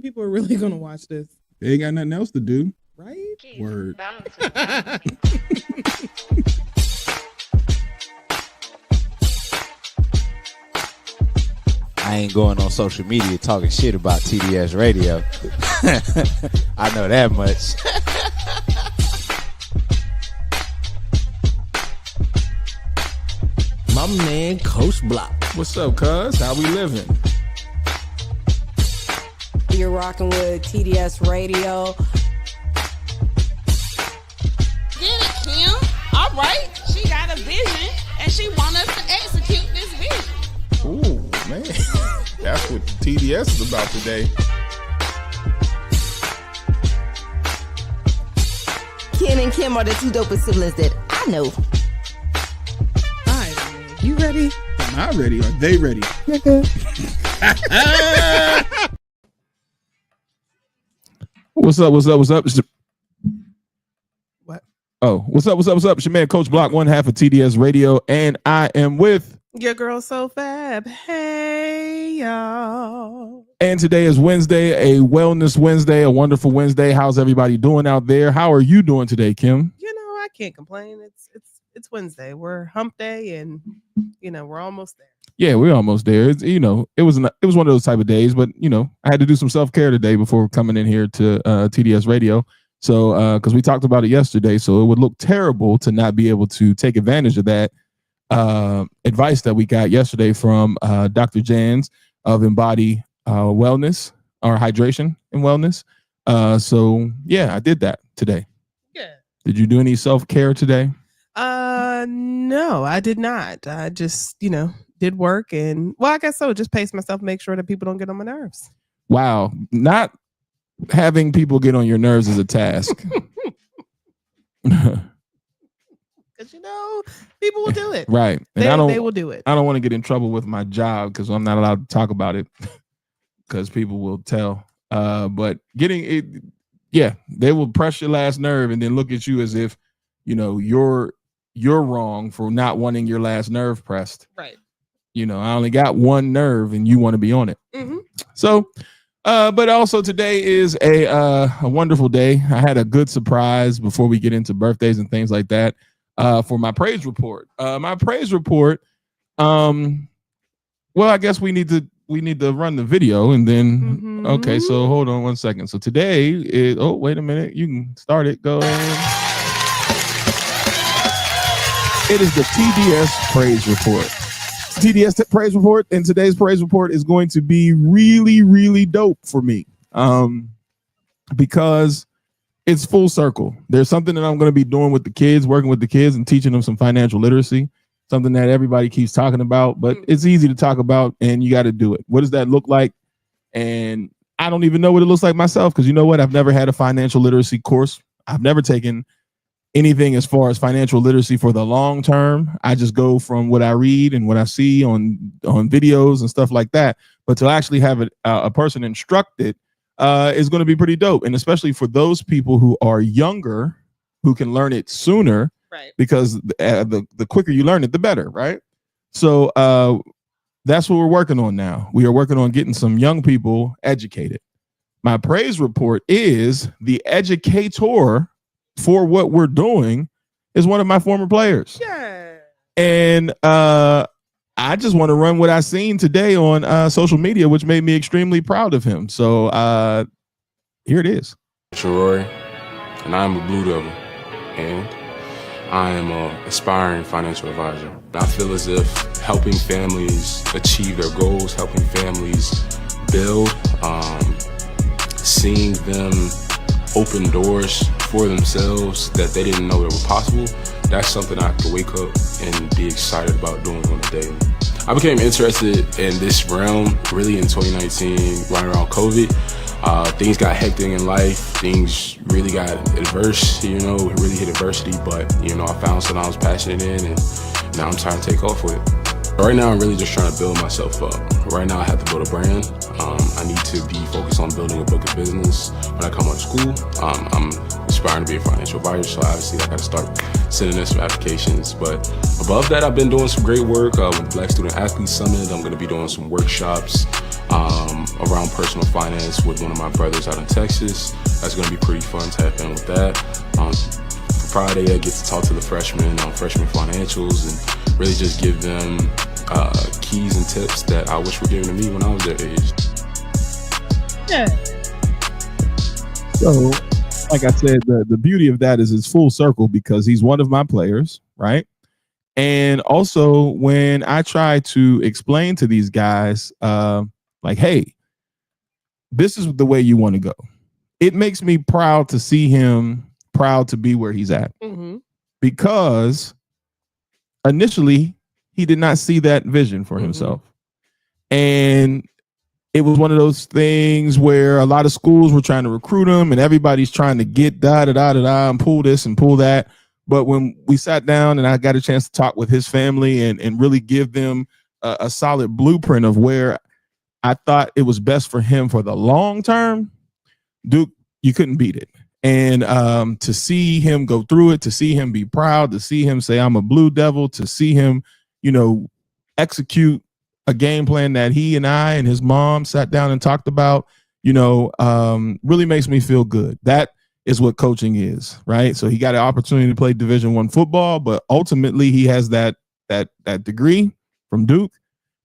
people are really gonna watch this? They ain't got nothing else to do. Right? Word. I ain't going on social media talking shit about TDS Radio. I know that much. My man, Coach Block. What's up, cuz? How we living? You're rocking with TDS Radio. Get it, Kim. All right. She got a vision, and she want us to execute this vision. Ooh, man. That's what TDS is about today. Ken and Kim are the two dopest siblings that I know. All right, man. You ready? Am I ready? Are they ready? What's up? What's up? What's up? What? Oh, what's up? What's up? What's up? It's your man, Coach Block, one half of TDS Radio, and I am with Your girl so fab. Hey, y'all. And today is Wednesday, a Wellness Wednesday, a wonderful Wednesday. How's everybody doing out there? How are you doing today, Kim? You know, I can't complain. It's Wednesday. We're hump day, and we're almost there. Yeah, we're almost there. It's, it was one of those type of days, but I had to do some self-care today before coming in here to TDS Radio. So because we talked about it yesterday, so it would look terrible to not be able to take advantage of that advice that we got yesterday from Dr. Jans of Embody Wellness or Hydration and Wellness. So yeah, I did that today. Yeah. Did you do any self-care today? No, I did not. I just, did work and I guess so. Just pace myself, make sure that people don't get on my nerves. Wow. Not having people get on your nerves is a task. Because, people will do it. Right. And they will do it. I don't want to get in trouble with my job because I'm not allowed to talk about it because people will tell. But getting it, yeah, they will press your last nerve and then look at you as if, you're wrong for not wanting your last nerve pressed. Right. I only got one nerve and you want to be on it. Mm-hmm. So, but also today is a wonderful day. I had a good surprise before we get into birthdays and things like that for my praise report. My praise report, I guess we need to run the video and then, okay, so hold on 1 second. So today is, wait a minute. You can start it. Go ahead. It is the TDS praise report. TDS praise report, and today's praise report is going to be really, really dope for me because it's full circle. There's something that I'm going to be doing with the kids, working with the kids and teaching them some financial literacy, something that everybody keeps talking about, but it's easy to talk about and you got to do it. What does that look like? And I don't even know what it looks like myself because you know what? I've never had a financial literacy course. I've never taken anything as far as financial literacy for the long term. I just go from what I read and what I see on videos and stuff like that. But to actually have a person instructed is going to be pretty dope. And especially for those people who are younger, who can learn it sooner, right? Because the quicker you learn it, the better, right? So that's what we're working on now. We are working on getting some young people educated. My praise report is the educator for what we're doing is one of my former players. Yeah. And I just want to run what I seen today on social media, which made me extremely proud of him. So here it is. Roy, and I'm a Blue Devil, and I am an aspiring financial advisor. I feel as if helping families achieve their goals, helping families build, seeing them open doors for themselves that they didn't know that were possible, that's something I have to wake up and be excited about doing on a daily. I became interested in this realm really in 2019, right around COVID. Things got hectic in life, things really got adverse, it really hit adversity, but I found something I was passionate in and now I'm trying to take off with it. Right now, I'm really just trying to build myself up. Right now, I have to build a brand. I need to be focused on building a book of business. When I come out of school, I'm aspiring to be a financial advisor, so obviously I got to start sending in some applications. But above that, I've been doing some great work with Black Student Athlete Summit. I'm going to be doing some workshops around personal finance with one of my brothers out in Texas. That's going to be pretty fun. Tap in with that. For Friday, I get to talk to the freshmen on freshman financials and really just give them keys and tips that I wish were given to me when I was their age. Yeah. So, like I said, the beauty of that is it's full circle because he's one of my players, right? And also when I try to explain to these guys, like, hey, this is the way you want to go. It makes me proud to see him proud to be where he's at. Mm-hmm. Because initially he did not see that vision for himself. And it was one of those things where a lot of schools were trying to recruit him and everybody's trying to get and pull this and pull that. But when we sat down and I got a chance to talk with his family and really give them a solid blueprint of where I thought it was best for him for the long term, Duke, you couldn't beat it. And to see him go through it, to see him be proud, to see him say, I'm a Blue Devil, to see him, execute a game plan that he and I and his mom sat down and talked about, really makes me feel good. That is what coaching is, right? So he got an opportunity to play Division I football, but ultimately he has that degree from Duke,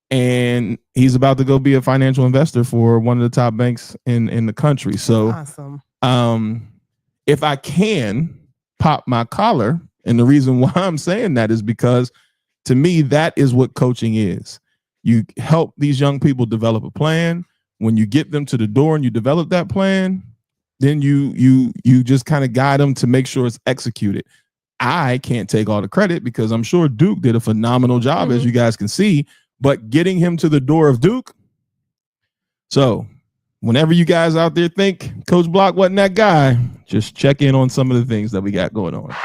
and he's about to go be a financial investor for one of the top banks in the country. So awesome. If I can pop my collar, and the reason why I'm saying that is because to me, that is what coaching is. You help these young people develop a plan. When you get them to the door and you develop that plan, then you just kind of guide them to make sure it's executed. I can't take all the credit because I'm sure Duke did a phenomenal job, as you guys can see, but getting him to the door of Duke. So whenever you guys out there think Coach Block wasn't that guy, just check in on some of the things that we got going on.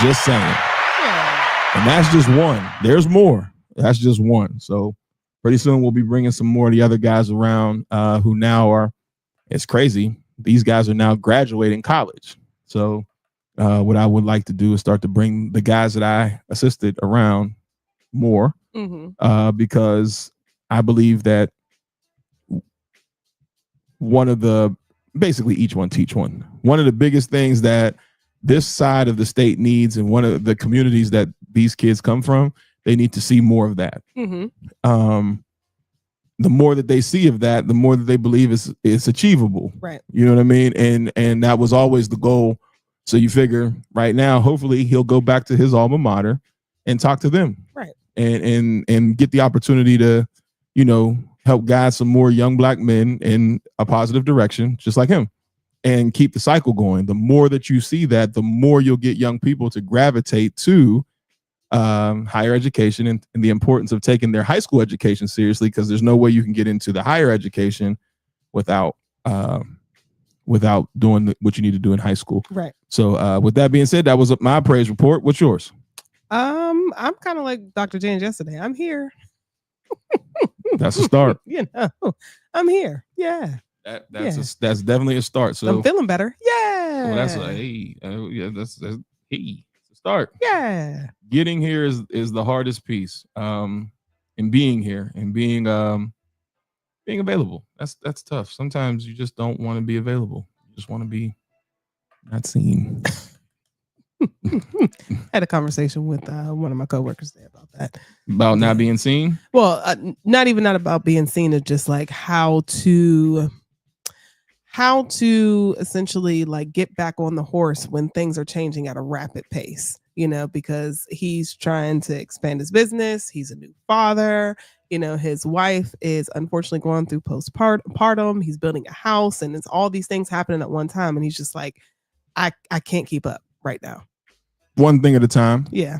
Just saying. Yeah. And that's just one. There's more. That's just one. So pretty soon we'll be bringing some more of the other guys around who now are, it's crazy. These guys are now graduating college. So what I would like to do is start to bring the guys that I assisted around more because I believe that basically each one teach one. One of the biggest things that this side of the state needs, and one of the communities that these kids come from, they need to see more of that. The more that they see of that, the more that they believe it's achievable. Right. You know what I mean? And that was always the goal. So you figure right now, hopefully he'll go back to his alma mater and talk to them. Right. And get the opportunity to, help guide some more young black men in a positive direction, just like him, and keep the cycle going. The more that you see that, the more you'll get young people to gravitate to higher education and the importance of taking their high school education seriously, because there's no way you can get into the higher education without doing what you need to do in high school. Right. So with that being said, that was my praise report. What's yours? I'm kind of like Dr. James yesterday. I'm here. That's a start. I'm here. Yeah. That's definitely a start. So I'm feeling better. Yeah. Well, that's a hey. That's a start. Yeah. Getting here is the hardest piece. And being here and being available. That's tough. Sometimes you just don't want to be available. You just want to be not seen. I had a conversation with one of my coworkers today about that. About not being seen? Well, not about being seen. It's just like how to essentially like get back on the horse when things are changing at a rapid pace, because he's trying to expand his business. He's a new father. His wife is unfortunately going through postpartum. He's building a house and it's all these things happening at one time. And he's just like, I can't keep up right now. One thing at a time. Yeah.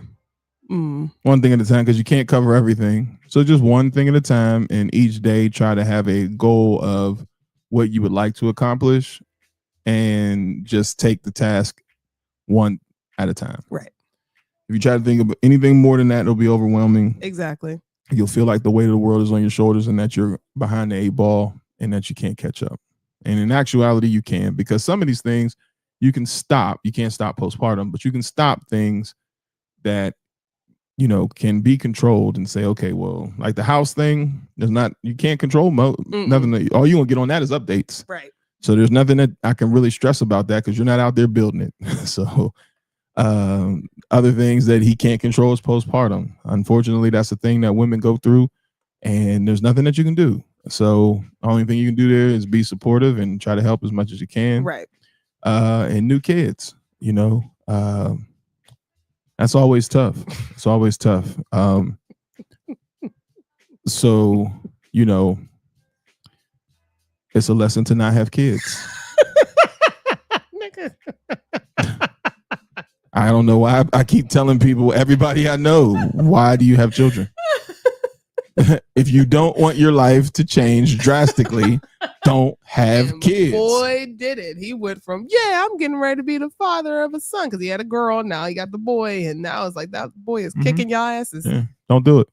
One thing at a time, because you can't cover everything. So just one thing at a time, and each day try to have a goal of what you would like to accomplish and just take the task one at a time. Right. If you try to think of anything more than that, it'll be overwhelming. Exactly. You'll feel like the weight of the world is on your shoulders and that you're behind the 8 ball and that you can't catch up. And in actuality, you can, because some of these things you can stop. You can't stop postpartum, but you can stop things that you know, can be controlled and say, okay, well, like the house thing, you can't control nothing. All you gonna get on that is updates. Right. So there's nothing that I can really stress about that because you're not out there building it. So other things that he can't control is postpartum. Unfortunately, that's the thing that women go through, and there's nothing that you can do. So the only thing you can do there is be supportive and try to help as much as you can. Right. And new kids, you know, that's always tough. It's always tough. So, you know, it's a lesson to not have kids. I don't know why I keep telling people, everybody I know, why do you have children? If you don't want your life to change drastically, don't have kids. Boy, did it. He went from, I'm getting ready to be the father of a son because he had a girl. Now he got the boy. And now it's like that boy is kicking your asses. Yeah, don't do it.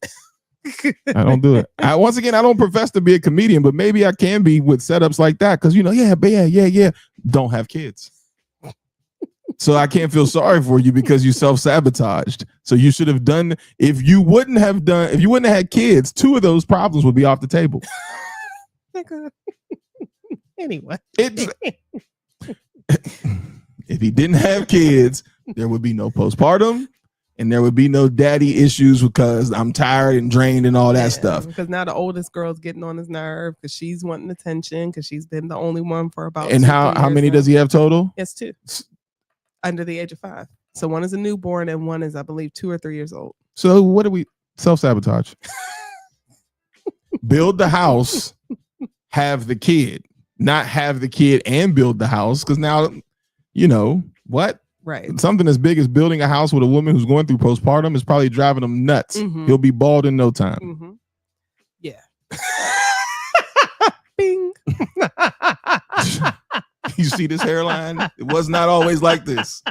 I don't do it. Once again, I don't profess to be a comedian, but maybe I can be with setups like that because, you know, don't have kids. So I can't feel sorry for you because you self-sabotaged. So you should have done, if you wouldn't have had kids, 2 of those problems would be off the table. Anyway. If he didn't have kids, there would be no postpartum and there would be no daddy issues because I'm tired and drained and all that stuff. Because now the oldest girl's getting on his nerve because she's wanting attention because she's been the only one for about. And how many does he have total? Yes, 2. Under the age of 5. So one is a newborn and one is, I believe, 2 or 3 years old. So what do we self-sabotage? Build the house, have the kid, not have the kid and build the house. Because now, you know, what? Right. Something as big as building a house with a woman who's going through postpartum is probably driving him nuts. He'll be bald in no time. Yeah. Bing. You see this hairline? It was not always like this.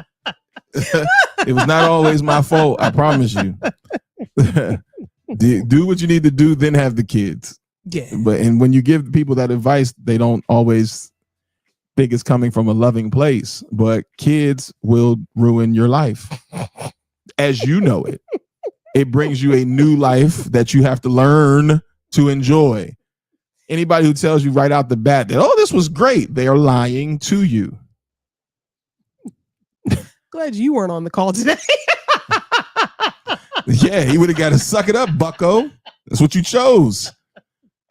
It was not always my fault. I promise you. Do what you need to do, then have the kids. Yeah. And when you give people that advice, they don't always think it's coming from a loving place. But kids will ruin your life as you know it. It brings you a new life that you have to learn to enjoy. Anybody who tells you right out the bat that, this was great, they are lying to you. Glad you weren't on the call today. Yeah, he would have got to suck it up, bucko. That's what you chose.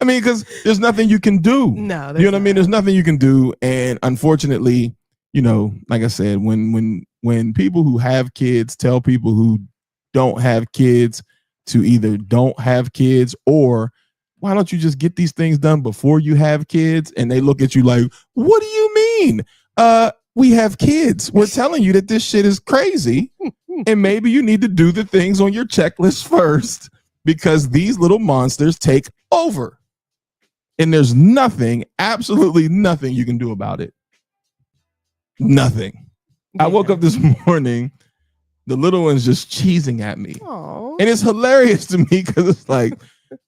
I mean, because there's nothing you can do. No, you know what I mean? There's nothing you can do. And unfortunately, you know, like I said, when people who have kids tell people who don't have kids to either don't have kids or why don't you just get these things done before you have kids? And they look at you like, what do you mean? We have kids. We're telling you that this shit is crazy. And maybe you need to do the things on your checklist first because these little monsters take over. And there's nothing, absolutely nothing you can do about it. Nothing. I woke up this morning, the little one's just cheesing at me. Aww. And it's hilarious to me because it's like,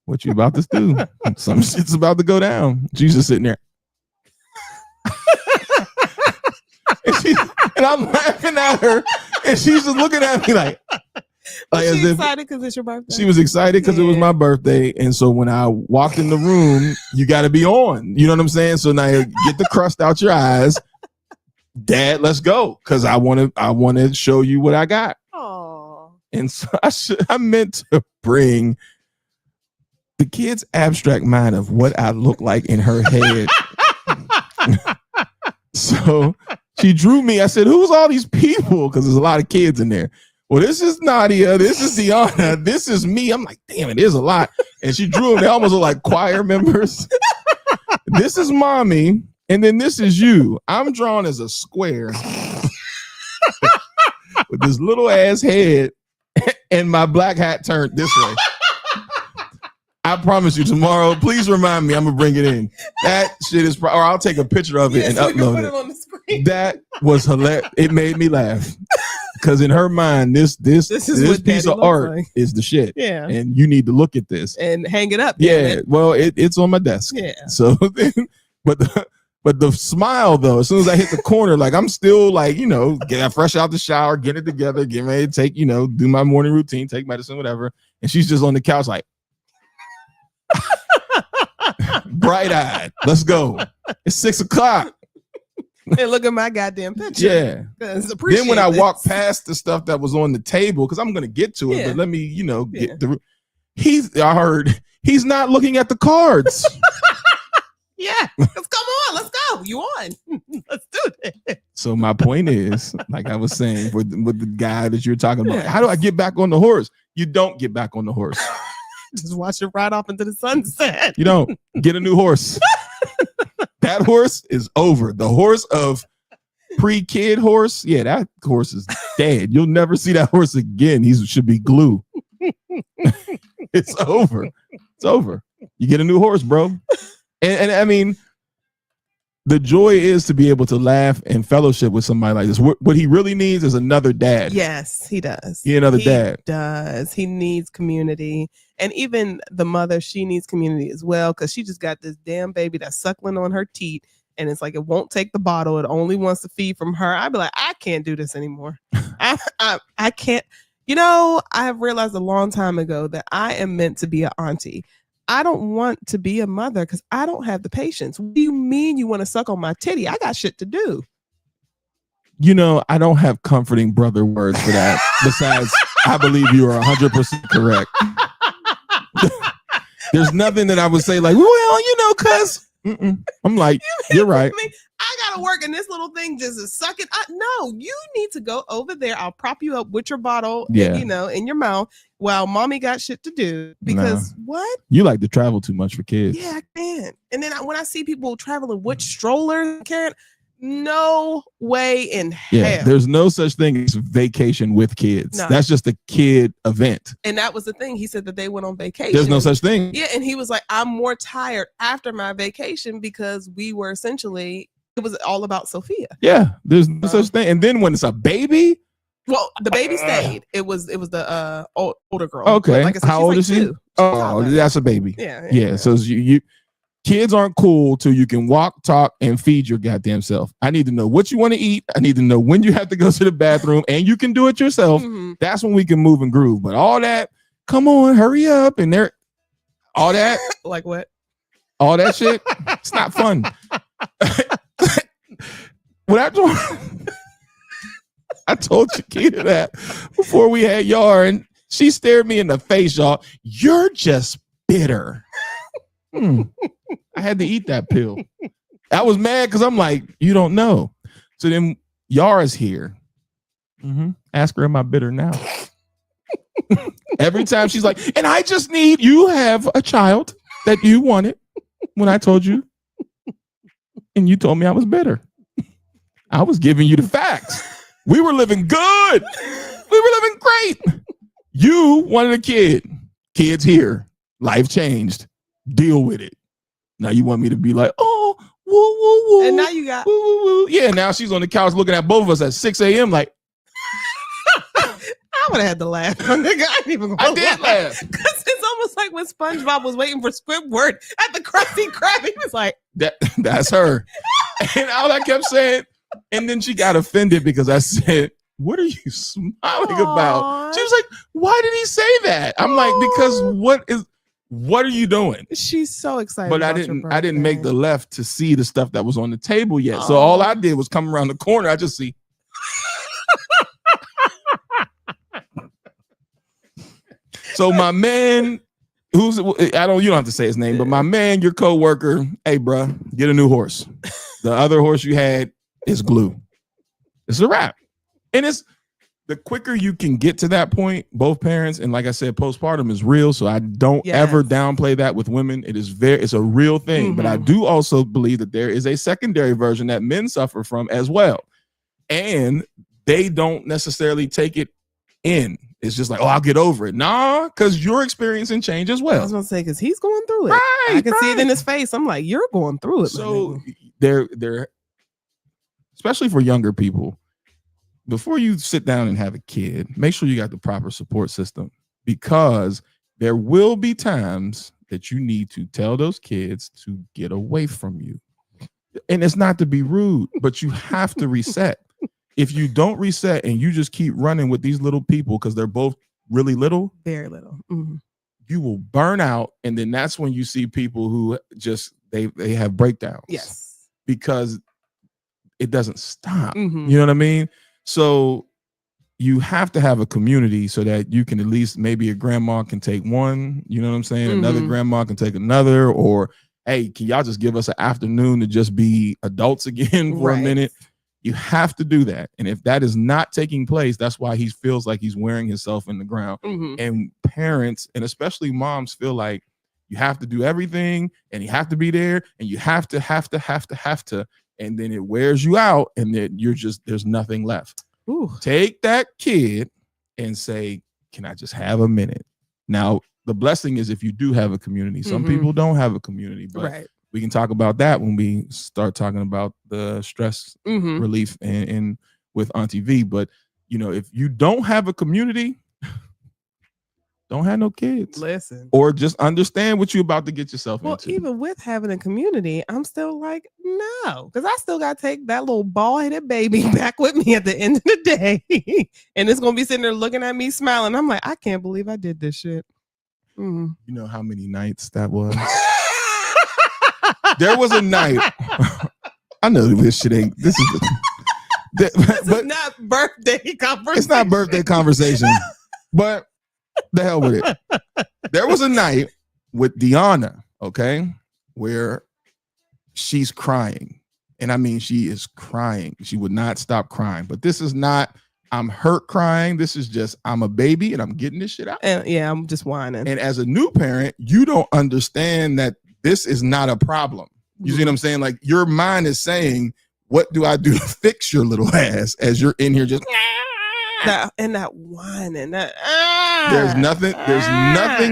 what you about to do? Some shit's about to go down. She's just sitting there. and I'm laughing at her. And she's just looking at me like Was she excited because it's your birthday? She was excited because it was my birthday. And so when I walked in the room, you got to be on. You know what I'm saying? So now get the crust out your eyes. Dad, let's go. Because I want to show you what I got. Aww. And so I meant to bring the kid's abstract mind of what I look like in her head. So she drew me. I said, who's all these people? Because there's a lot of kids in there. Well, this is Nadia. This is Deanna. This is me. I'm like, damn, it is a lot. And she drew them. They almost look like choir members. This is mommy. And then this is you. I'm drawn as a square with this little ass head and my black hat turned this way. I promise you tomorrow, please remind me, I'm gonna bring it in. That shit is, or I'll take a picture of it and upload it. On the screen. That was hilarious. It made me laugh because in her mind, this piece of art is the shit. Yeah, and you need to look at this and hang it up. Yeah, well, it's on my desk. Yeah. So then, but But the smile though, as soon as I hit the corner, like I'm still like, get fresh out the shower, get it together, get ready to take, do my morning routine, take medicine, whatever. And she's just on the couch like bright-eyed. Let's go. It's 6 o'clock. Hey, look at my goddamn picture. Yeah. Then when I walk past the stuff that was on the table, because I'm gonna get to it, but let me, get through. I heard he's not looking at the cards. Yeah, let's come on, let's go. You on? Let's do it. So my point is, like I was saying, with the guy that you're talking about, how do I get back on the horse? You don't get back on the horse. Just watch it ride off into the sunset. You don't get a new horse. That horse is over. The horse of pre-kid horse, yeah, that horse is dead. You'll never see that horse again. He should be glue. It's over. It's over. You get a new horse, bro. And I mean, the joy is to be able to laugh and fellowship with somebody like this. What he really needs is another dad. Yes, he does. He another dad. Does. He needs community. And even the mother, she needs community as well, because she just got this damn baby that's suckling on her teat. And it's like, it won't take the bottle. It only wants to feed from her. I'd be like, I can't do this anymore. I can't. I have realized a long time ago that I am meant to be an auntie. I don't want to be a mother because I don't have the patience. What do you mean you want to suck on my titty? I got shit to do. I don't have comforting brother words for that. Besides, I believe you are 100% correct. There's nothing that I would say like, well, cuz I'm like, you're right. I gotta work and this little thing just is sucking. No, you need to go over there. I'll prop you up with your bottle, in your mouth while mommy got shit to do. Because what? You like to travel too much for kids. Yeah, I can. And then when I see people traveling with strollers, Karen, no way in hell. There's no such thing as vacation with kids. No. That's just a kid event. And that was the thing. He said that they went on vacation. There's no such thing. Yeah, and he was like, I'm more tired after my vacation because we were essentially, it was all about Sophia. Yeah, there's no such thing. And then when it's a baby, well, the baby stayed. It was the older girl. Okay, like I said, how old is she? 2. Oh, that's a baby. Yeah. So you kids aren't cool till you can walk, talk, and feed your goddamn self. I need to know what you want to eat. I need to know when you have to go to the bathroom, and you can do it yourself. Mm-hmm. That's when we can move and groove. But all that, come on, hurry up, and all that, like what? All that shit, it's not fun. What I told Chiquita that before we had Yar, and she stared me in the face, y'all. You're just bitter. I had to eat that pill. I was mad because I'm like, you don't know. So then Yara's here. Ask her, am I bitter now? Every time she's like, and I just need, you have a child that you wanted when I told you. And you told me I was bitter. I was giving you the facts. We were living good. We were living great. You wanted a kid. Kid's here. Life changed. Deal with it. Now you want me to be like, oh, woo, woo, woo. And now you got, woo, woo, woo. Yeah, now she's on the couch looking at both of us at 6 a.m. like, I would have had to laugh. I did laugh. Because it's almost like when SpongeBob was waiting for Squidward at the Krusty Krab. He was like, that's her. And all I kept saying, and then she got offended because I said, what are you smiling about? She was like, why did he say that? I'm like, because what are you doing? She's so excited. But I didn't make the left to see the stuff that was on the table yet. So all I did was come around the corner. I just see. So my man, you don't have to say his name, but my man, your coworker, hey, bro, get a new horse. The other horse you had is glue. It's a wrap. And it's the quicker you can get to that point, both parents, and like I said, postpartum is real. So I don't ever downplay that with women. It's a real thing. Mm-hmm. But I do also believe that there is a secondary version that men suffer from as well. And they don't necessarily take it in. It's just like, oh, I'll get over it. Nah, because you're experiencing change as well. I was going to say, because he's going through it. Right, I can see it in his face. I'm like, you're going through it. So they're especially for younger people, before you sit down and have a kid, make sure you got the proper support system, because there will be times that you need to tell those kids to get away from you. And it's not to be rude, but you have to reset. If you don't reset and you just keep running with these little people because they're both really little, Very little. Mhm. you will burn out. And then that's when you see people who just they have breakdowns. Yes. Because it doesn't stop. Mhm. You know what I mean? So you have to have a community so that you can at least, maybe a grandma can take one, you know what I'm saying? Another Mhm. grandma can take another, or hey, can y'all just give us an afternoon to just be adults again for a Right. minute? You have to do that. And if that is not taking place, that's why he feels like he's wearing himself in the ground. Mhm. And parents, and especially moms, feel like you have to do everything and you have to be there and you have to, and then it wears you out and then you're just, there's nothing left. Ooh. Take that kid and say, can I just have a minute? Now, the blessing is if you do have a community. Some Mhm. people don't have a community, but Right. we can talk about that when we start talking about the stress Mhm. relief and with Auntie V. But you know, if you don't have a community, don't have no kids, Listen. or just understand what you're about to get yourself Well, into. even with having a community, I'm still like, no, because I still got to take that little bald-headed baby back with me at the end of the day. And it's going to be sitting there looking at me smiling. I'm like, I can't believe I did this shit. Mm. You know how many nights that was? There was a night. I know this shit ain't. This is. This But is not birthday conversation. it's not birthday conversation. But the hell with it. There was a night with Deanna, okay, where she's crying. And I mean, she is crying. She would not stop crying. But this is not, I'm hurt crying. This is just, I'm a baby and I'm getting this shit out. And yeah, I'm just whining. And as a new parent, you don't understand that this is not a problem. You see what I'm saying? Like, your mind is saying, what do I do to fix your little ass, as you're in here just that whining. there's nothing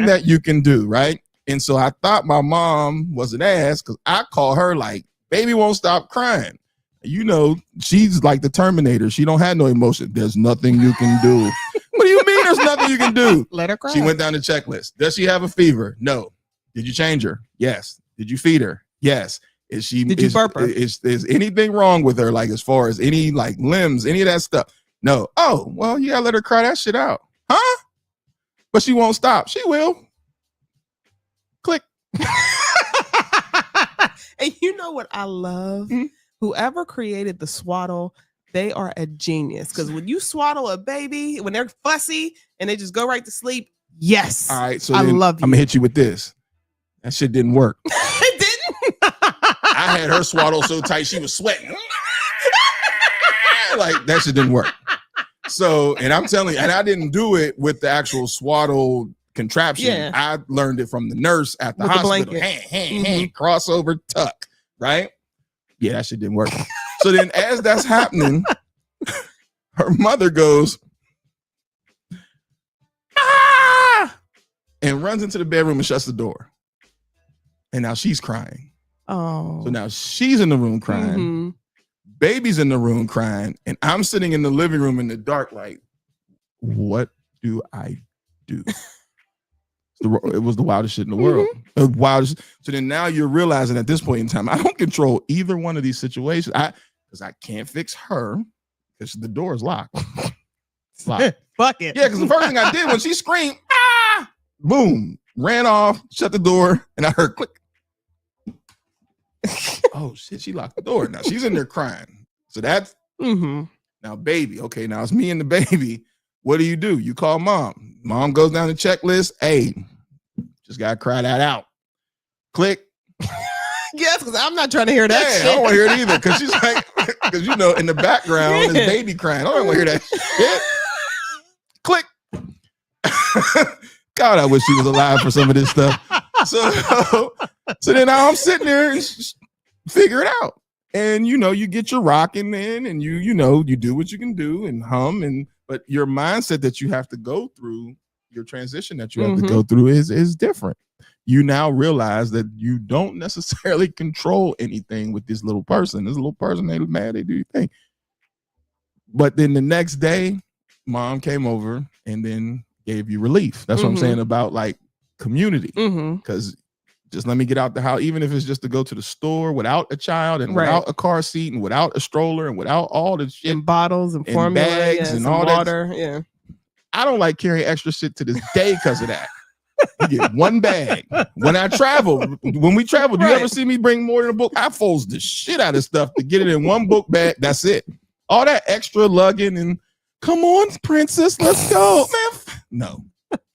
that you can do, right? And so I thought my mom was an ass because I call her like, baby won't stop crying. You know, she's like the Terminator. She don't have no emotion. There's nothing you can do. What do you mean there's nothing you can do? Let her cry. She went down the checklist. Does she have a fever? No. Did you change her? Yes. Did you feed her? Yes. Did you burp her? Is anything wrong with her? Like, as far as any like limbs, any of that stuff? No. Oh, well, you gotta let her cry that shit out. Huh? But she won't stop. She will. Click. And you know what I love? Mhm. Whoever created the swaddle, they are a genius. Because when you swaddle a baby, when they're fussy and they just go right to sleep, yes. All right. So I then love you. I'm gonna hit you with this. That shit didn't work. It didn't. I had her swaddle so tight she was sweating. Like, that shit didn't work. So, and I'm telling you, and I didn't do it with the actual swaddle contraption. Yeah. I learned it from the nurse at the With the hospital. blanket. Hand, crossover, tuck, right? Yeah, that shit didn't work. So then, as that's happening, her mother goes, ah, and runs into the bedroom and shuts the door. And now she's crying. Oh. So now she's in the room crying. Mhm. Baby's in the room crying, and I'm sitting in the living room in the dark, like, what do I do? It was the wildest shit in the world. The wildest. So then now you're realizing at this point in time, I don't control either one of these situations. Because I can't fix her because the door is locked. It's locked. Fuck it. Yeah, because the first thing I did when she screamed, ah, boom, ran off, shut the door, and I heard click. Oh shit, she locked the door. Now she's in there crying. So that's now baby. Okay, now it's me and the baby. What do? You call mom. Mom goes down the checklist. Hey, just gotta cry that out. Click. Yes, because I'm not trying to hear that Yeah, shit. I don't want to hear it either. Because she's like, because you know, in the background, is baby crying. I don't want to hear that shit. Click. God, I wish she was alive for some of this stuff. So then now I'm sitting there and figure it out. And you know, you get your rocking in, and you do what you can do and hum, but your mindset that you have to go through, your transition that you have to go through is different. You now realize that you don't necessarily control anything with this little person. This little person, they mad, they do your thing. But then the next day, mom came over and then gave you relief. That's what I'm saying about like community. Because Just let me get out the house, even if it's just to go to the store without a child and Right. without a car seat and without a stroller and without all the shit. And bottles and and formula bags and some all that. water. Yeah. I don't like carrying extra shit to this day because of that. You get one bag. When we travel, do you Right. ever see me bring more than a book? I folds the shit out of stuff to get it in one book bag. That's it. All that extra lugging and come on, princess, let's go, man. No,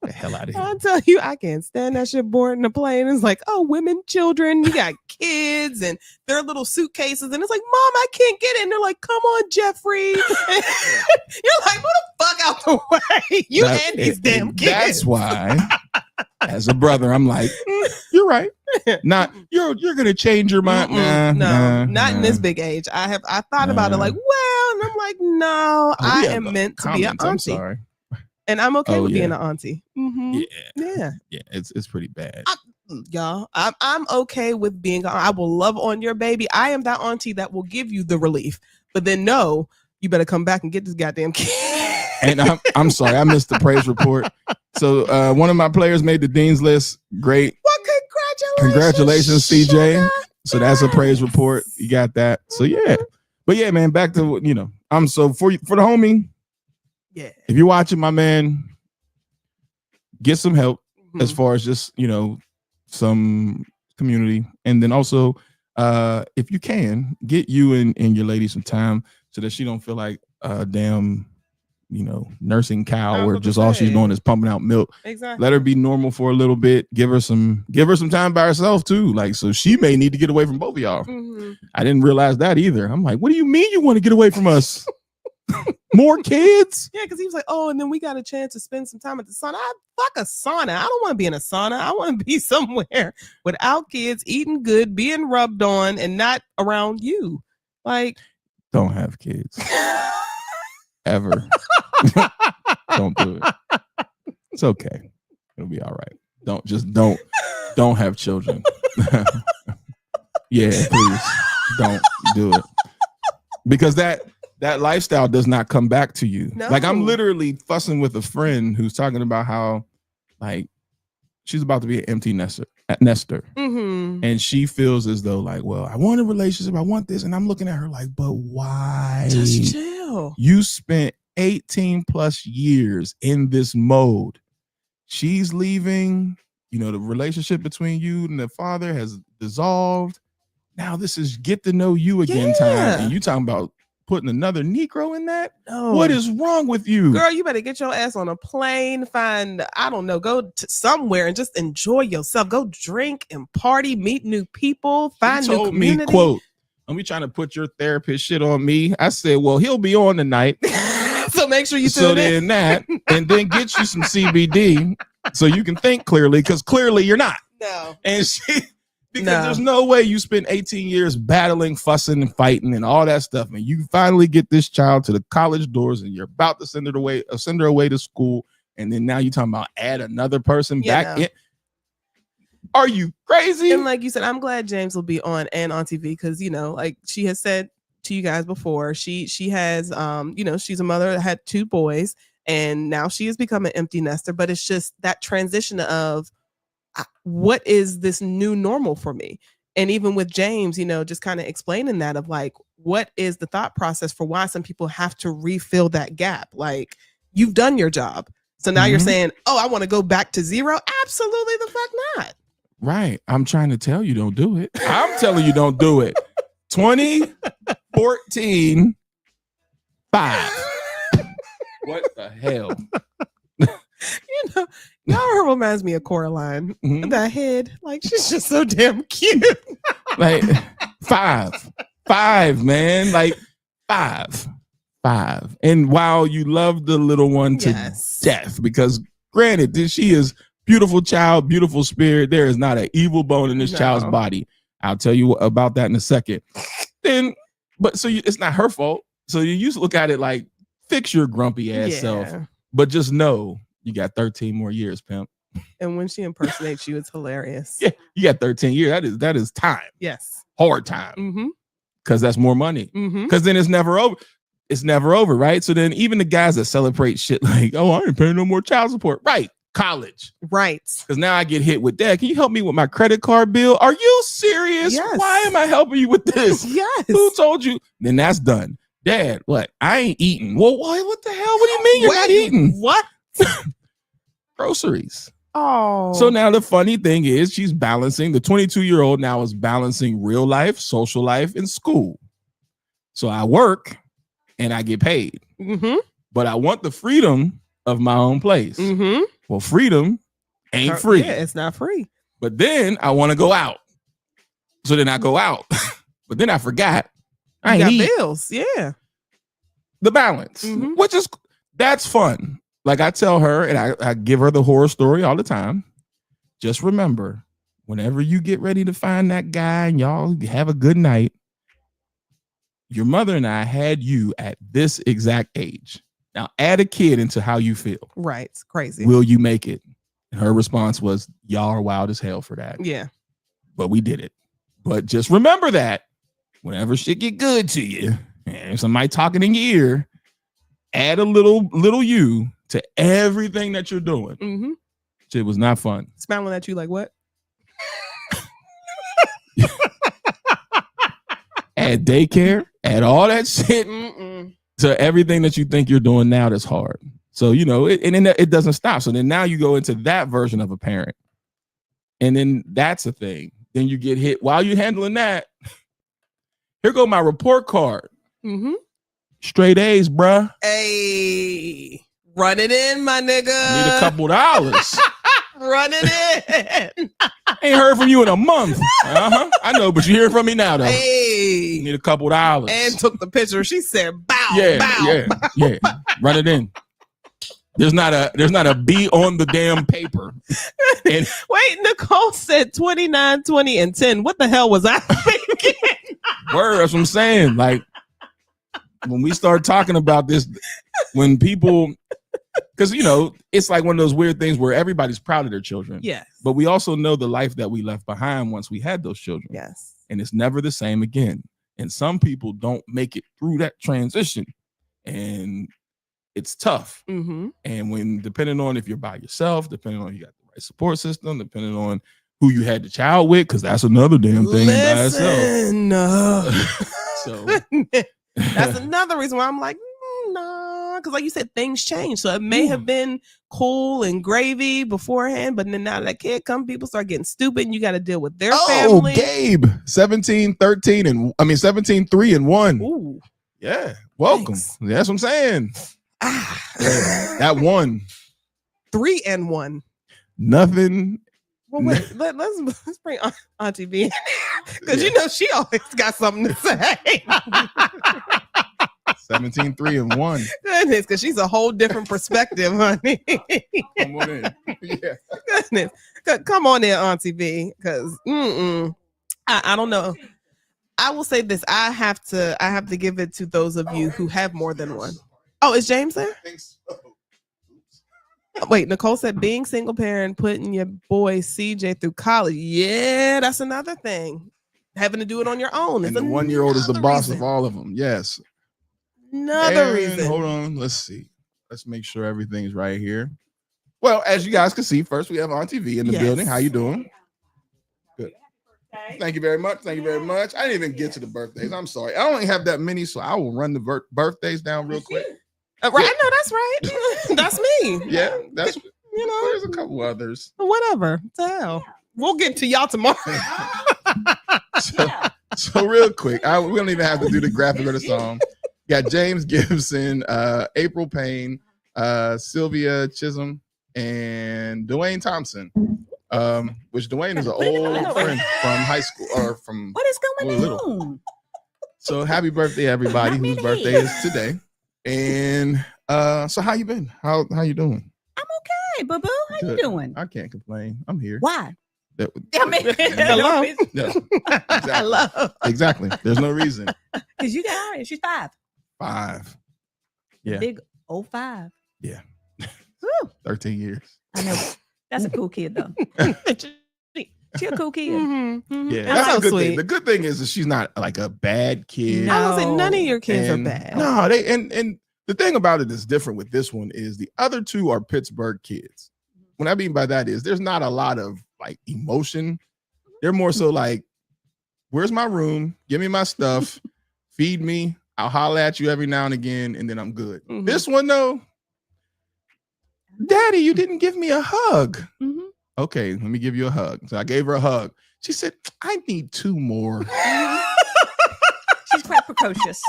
the hell out of here. I'll tell you, I can't stand that shit boarding a plane. It's like, oh, women, children, you got kids and their little suitcases. And it's like, Mom, I can't get it. And they're like, come on, Jeffrey. And you're like, what the fuck out the way? You and these damn kids. That's why, as a brother, I'm like, you're right. Not you're gonna change your mind. Not in this big age. I thought about it like, well, and I'm like, no, I am meant to be an auntie. I'm sorry. And I'm okay with being yeah. an auntie. Mhm. Yeah. Yeah, it's pretty bad. Y'all, I'm okay with being. I will love on your baby. I am that auntie that will give you the relief, but then no, you better come back and get this goddamn kid. And I'm sorry, I missed the praise report. So one of my players made the dean's list. Great. Well, Congratulations, CJ. Sugar. So that's a praise report. You got that. So yeah. But yeah, man, back to I'm so for the homie. Yeah. If you're watching, my man, get some help Mhm. as far as just, some community. And then also, if you can, get you and your lady some time so that she don't feel like a damn, nursing cow I was where about to just all she's say. doing is pumping out milk. Exactly. Let her be normal for a little bit. Give her some time by herself too. Like, so she may need to get away from both of y'all. Mhm. I didn't realize that either. I'm like, what do you mean you want to get away from us? More kids? Yeah, because he was like, oh, and then we got a chance to spend some time at the sauna. Fuck a sauna. I don't want to be in a sauna. I want to be somewhere without kids, eating good, being rubbed on, and not around you. Like, Don't have kids. Ever. Don't do it. It's okay. It'll be all right. Don't have children. Yeah, please don't do it. Because that lifestyle does not come back to you. No. Like, I'm literally fussing with a friend who's talking about how, like, she's about to be an empty nester. mhm. And she feels as though, like, well, I want a relationship, I want this. And I'm looking at her like, but why? Just chill. You spent 18 plus years in this mode. She's leaving, the relationship between you and the father has dissolved. Now this is get to know you again time. Yeah. And you talking about putting another Negro in that? No. What is wrong with you? Girl, you better get your ass on a plane, find, I don't know, go to somewhere and just enjoy yourself. Go drink and party, meet new people, find She new told community. me, quote, "Are we trying to put your therapist shit on me?" I said, well, he'll be on tonight. So make sure you So tune in. then that, and then get you some CBD so you can think clearly, because clearly you're not. No. And because No. there's no way you spend 18 years battling, fussing, and fighting and all that stuff, and you finally get this child to the college doors, and you're about to send her away to school, and then now you're talking about add another person Yeah, back no. in. Are you crazy? And like you said, I'm glad James will be on and on TV because like she has said to you guys before, she has she's a mother that had 2 boys, and now she has become an empty nester. But it's just that transition of what is this new normal for me? And even with James, just kind of explaining that of like, what is the thought process for why some people have to refill that gap? Like, you've done your job. So now you're Mhm. saying, oh, I want to go back to zero. Absolutely the fuck not. Right. I'm trying to tell you, don't do it. I'm telling you, don't do it. 2014, 5. What the hell? Y'all reminds me of Coraline. Mhm. The head, like she's just so damn cute. Like 5, man. Like 5. And while you love the little one to Yes. death, because granted, she is beautiful child, beautiful spirit. There is not an evil bone in this No. child's body. I'll tell you about that in a second. Then, but so it's not her fault. So you used to look at it like, fix your grumpy ass self, but just know you got 13 more years, pimp. And when she impersonates you, it's hilarious. Yeah, you got 13 years. That is time, Yes. hard time, Mm-hmm. because that's more money. Mm-hmm. Because then it's never over. It's never over, right? So then even the guys that celebrate shit like, oh, I ain't paying no more child support, right? college. Right. Because now I get hit with that. Can you help me with my credit card bill? Are you serious? Yes. Why am I helping you with this? Yes. Who told you? Then that's done. Dad, what? I ain't eating. Well, what the hell? What do you mean you're not eating? What? Groceries. Oh. So now the funny thing is she's balancing, the 22-year-old now is balancing real life, social life, and school. So I work and I get paid. Mm-hmm. But I want the freedom of my own place. Mm-hmm. Well, freedom ain't free. Yeah, it's not free. But then I want to go out. So then I go out. But then I forgot. I You ain't got eat. bills. Yeah. The balance, Mhm. which is, that's fun. Like I tell her, and I give her the horror story all the time. Just remember, whenever you get ready to find that guy and y'all have a good night, your mother and I had you at this exact age. Now add a kid into how you feel. Right. It's crazy. Will you make it? And her response was, y'all are wild as hell for that. Yeah. But we did it. But just remember that whenever shit get good to you, and somebody talking in your ear, add a little you to everything that you're doing. Mm-hmm. Shit was not fun. Smiling at you like what? Add daycare, add all that shit Mm-mm. to everything that you think you're doing now that's hard. So, you know, and then it doesn't stop. So then now you go into that version of a parent. And then that's a thing. Then you get hit while you're handling that. Here go my report card. Mm-hmm. Straight A's, bruh. Hey, run it in, my nigga. Need a couple dollars. Run it in. Ain't heard from you in a month. I know, but you hear from me now, though. Hey. Need a couple dollars. And took the picture. She said, "Bow, yeah, bow." yeah. Run it in. There's not a B on the damn paper. And Wait, Nicole said 29, 20, and 10. What the hell was I thinking? word, that's what I'm saying. Like when we start talking about this, when people, because you know, it's like one of those weird things where everybody's proud of their children. Yes. But we also know the life that we left behind once we had those children. Yes. And it's never the same again. And some people don't make it through that transition. And it's tough. Mm-hmm. And when, depending on if you're by yourself, depending on if you got the right support system, depending on who you had the child with, because that's another damn thing by itself. So That's another reason why I'm like, nah, because like you said, things change. So it may have been cool and gravy beforehand, but then now that kid come, people start getting stupid, and you got to deal with their family. Gabe, 17, 13, and 17, 3, and 1. Ooh, Yeah, welcome. Thanks. That's what I'm saying. Yeah, that one. 3 and 1. Nothing. Well, wait, let's bring Auntie B in because you know she always got something to say. 17, 3, and 1. Goodness, because she's a whole different perspective, honey. Come on in. Yeah. Goodness, come on in, Auntie B, because I don't know. I will say this: I have to give it to those of you who have more than one. Oh, is James there? Wait, Nicole said being single parent, putting your boy CJ through college. Yeah, that's another thing. Having to do it on your own. And the 1-year-old is the boss of all of them. Yes. Another And reason. Hold on. Let's see. Let's make sure everything's right here. Well, as you guys can see, first we have Auntie V in the building. How you doing? Good. Thank you very much. Thank you very much. I didn't even get to the birthdays. I'm sorry. I only have that many, so I will run the birthdays down real quick. Right? No, that's right. That's me. Yeah, that's You know, there's a couple others. whatever. What the hell? We'll get to y'all tomorrow. So real quick, we don't even have to do the graphic or the song. Got James Gibson, April Payne, Sylvia Chisholm, and Dwayne Thompson. Which Dwayne is an old friend from high school or from What is going little. on? So happy birthday, everybody whose birthday is today. And so how you been? How you doing? I'm okay, boo boo. How Good. you doing? I can't complain. I'm here. Why? That- I mean, Hello? Yeah, I love. exactly. There's no reason. because you got her. She's 5. 5. Yeah. Big 05. Yeah. Woo. 13 years. I know. That's a cool kid though. She a cool kid. Yeah, That's so the good sweet. thing. The good thing is that she's not like a bad kid. No. I was saying none of your kids And- are bad. No, and the thing about it is different with this one is the other two are Pittsburgh kids. what I mean by that is there's not a lot of like emotion. They're more so like, where's my room? Give me my stuff, feed me. I'll holler at you every now and again, and then I'm good. Mhm. This one though, Daddy, you didn't give me a hug. Mhm. Okay, let me give you a hug. So I gave her a hug. She said, I need 2 more. She's quite precocious.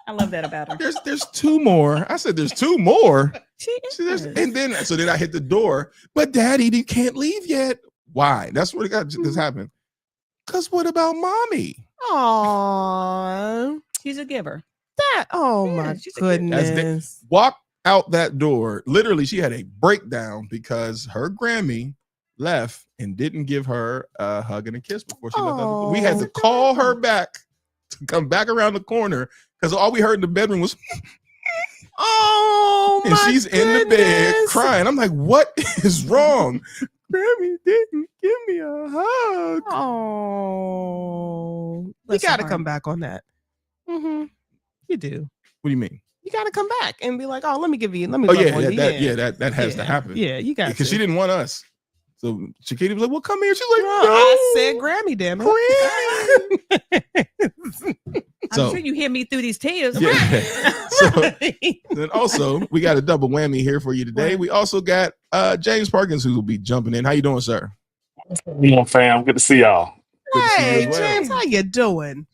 I love that about her. There's 2 more. I said, there's 2 more. She See, is. and then I hit the door, but Daddy, you can't leave yet. Why? That's what this happened. Because what about Mommy? Aw, She's a giver. that. Oh Yeah, my she's a kid. goodness. Walk out that door. Literally, she had a breakdown because her Grammy left and didn't give her a hug and a kiss before she left. Oh, We had to call her back to come back around the corner because all we heard in the bedroom was, Oh, and my she's in the bed goodness. crying. I'm like, what is wrong? Grammy didn't give me a hug. Oh, you Bless her got to heart. come back on that. You do. What do you mean? You got to come back and be like, oh, let me give you. Let me. Oh love yeah, on you. that has to happen. Yeah, you got Because to. she didn't want us. So Chiquita was like, well, come here. She's like, Girl, no. I said Grammy, damn it. I'm So- sure you hear me through these tears. Yeah. So then also we got a double whammy here for you today. We also got James Parkins who will be jumping in. How you doing, sir? Come on, fam. Good to see y'all. Good to see you Hey, as well. James, how you doing?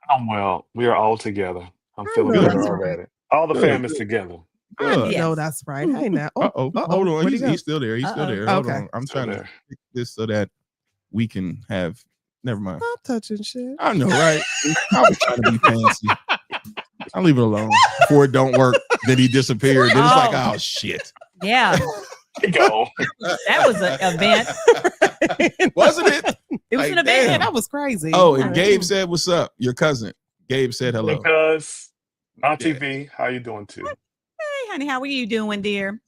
I'm well. We are all together. I'm I feeling know good that's already. All the Good. fam is together. Good. Yes. No, that's right. Hey, now. Uh-oh. Hold on. Where'd he go? He's still there. He's still Uh-oh. there. Hold Okay. on. I'm Still trying to there. fix this so that we can have never mind. Stop touching shit. I know, right? I was trying to be fancy. I'll leave it alone. Before it don't work, then he disappeared. Then it's like, oh shit. Yeah, There you go. that was an event. Wasn't it? It was Like, an event. damn. That was crazy. Oh, and Gabe said, what's up? Your cousin. Gabe said hello. Because Auntie Yeah. V, how you doing too? Hey, honey, how are you doing, dear?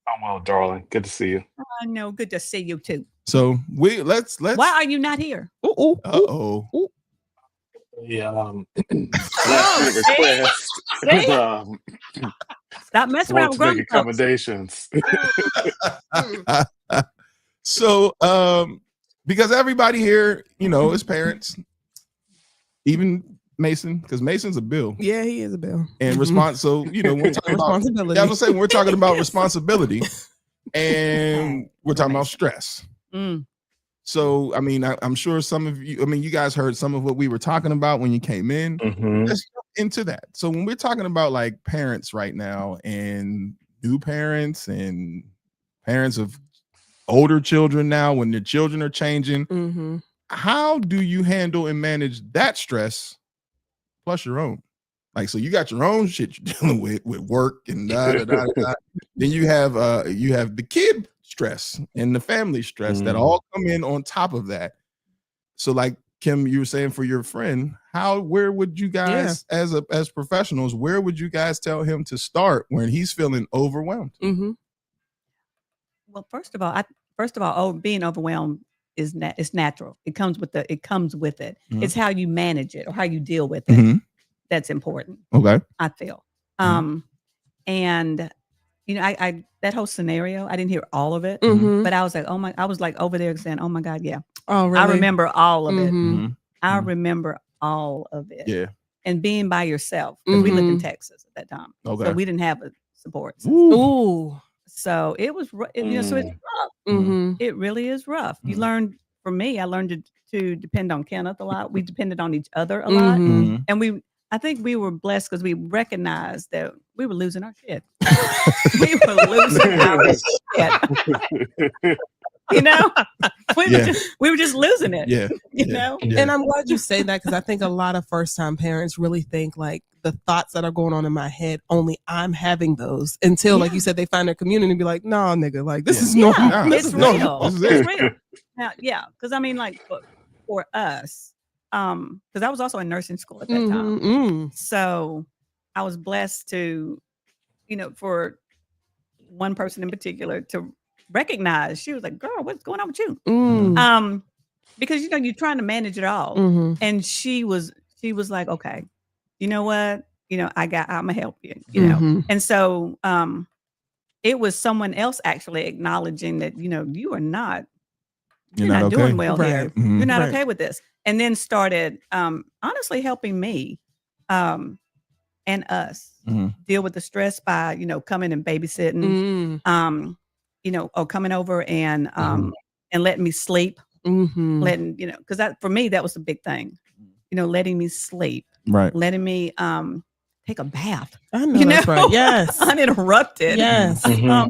I'm well, darling. Good to see you. I know. Good to see you too. So let's Why are you not here? Ooh, uh-oh. Yeah. Last minute request. See? Stop messing Want around to with make grown folks. accommodations. So because everybody here, you know, is parents, even Mason, because Mason's a Bill yeah, he is a bill. and response. So, you know, we're talking about Responsibility. yeah, I was saying we're talking about responsibility and we're talking about stress. Mm. So, I mean, I'm sure some of you, I mean, you guys heard some of what we were talking about when you came in. Mhm. Let's jump into that. So, when we're talking about like parents right now and new parents and parents of older children now, when their children are changing, Mm-hmm. how do you handle and manage that stress plus your own? Like, so you got your own shit you're dealing with work and da, da, da, da. Then you have the kid stress and the family stress that all come in on top of that. So like Kim, you were saying for your friend, where would you guys as professionals, where would you guys tell him to start when he's feeling overwhelmed? Mm-hmm. Well, first of all, being overwhelmed is it's natural. It comes with it. Mhm. It's how you manage it or how you deal with it Mhm. that's important. Okay. I feel. Mhm. And you know, I that whole scenario, I didn't hear all of it, Mm-hmm. but I was like, I was like over there saying, oh my God, yeah. Oh, really? I remember all of it. Mhm. I Mhm. remember all of it. Yeah. And being by yourself, because we lived in Mhm. Texas at that time. Okay. So we didn't have a support system. Ooh. So it was, you know, so it's rough. Mm-hmm. It really is rough. You Mhm. learn, for me, I learned to depend on Kenneth a lot. We depended on each other a lot. Mhm. And I think we were blessed because we recognized that we were losing our shit. We were losing our shit. You know, we were just losing it. Yeah. You know, Yeah. And I'm glad you say that because I think a lot of first-time parents really think like the thoughts that are going on in my head, only I'm having those until, like you said, they find their community and be like, "No, nigga, like this is normal. Yeah, This it's is real. normal." This is It's it. real. Now, yeah, because I mean, like for us, because I was also in nursing school at that time, Mhm. so I was blessed to, you know, for one person in particular to recognize. She was like, "Girl, what's going on with you?" Mm. Because you know you're trying to manage it all, Mhm. and she was like, "Okay, you know what? You know, I'm gonna help you." You know, Mhm. and so it was someone else actually acknowledging that, you are not, You're not not doing okay. well here. Right. Mhm. You're not Right. okay with this. And then started honestly helping me and us Mhm. deal with the stress by, coming and babysitting, or coming over and letting me sleep, letting, because that for me, that was a big thing, letting me sleep, Right. letting me take a bath, I know that's right. Yes. uninterrupted. Yes. Mhm.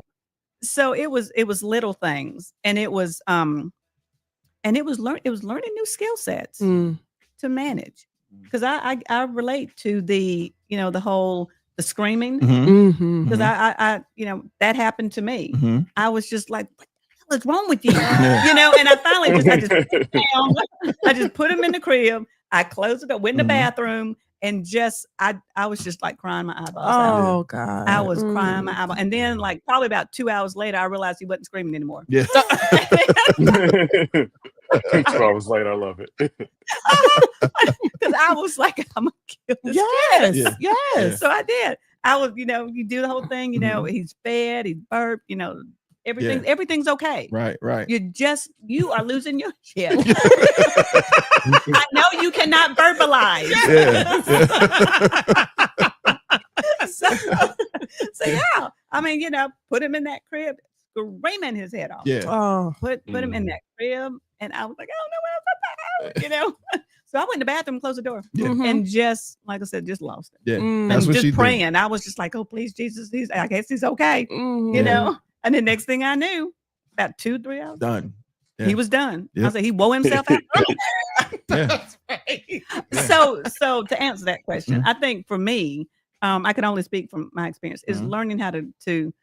So it was little things, and it was learning new skill sets Mm. to manage, because I relate to the the whole the screaming, Mhm. Mhm. because I that happened to me. Mhm. I was just like, what the hell is wrong with you? Yeah. And I finally I just put him down. I just put him in the crib. I closed it up, went in the Mhm. bathroom, and just I was just like crying my eyeballs out. Oh God. I was crying my eyeball. And then like probably about 2 hours later, I realized he wasn't screaming anymore. Yeah. 2 hours later, I love it. Because I was like, I'm gonna kill this Yes. kid. Yeah. Yes. So I did. I was, you do the whole thing, Mhm. he's fed, he's burped, everything's okay. Right. Right. You are losing your shit. I know you cannot verbalize. Yeah. So yeah, I mean, put him in that crib, screaming his head off. Yeah. Oh. Put him in that crib, and I was like, I don't know where else to put. So I went in the bathroom, closed the door, Yeah. and just like I said, just lost it. Yeah. Mm. That's And what just she did. praying. I was just like, oh please, Jesus, I guess he's okay. Mhm. Yeah. And the next thing I knew, about 2-3 hours, Done. Yeah. he was done. I Yep. said he wore himself out. Yeah. So to answer that question, Mhm. I think for me, I can only speak from my experience, is Mhm. learning how to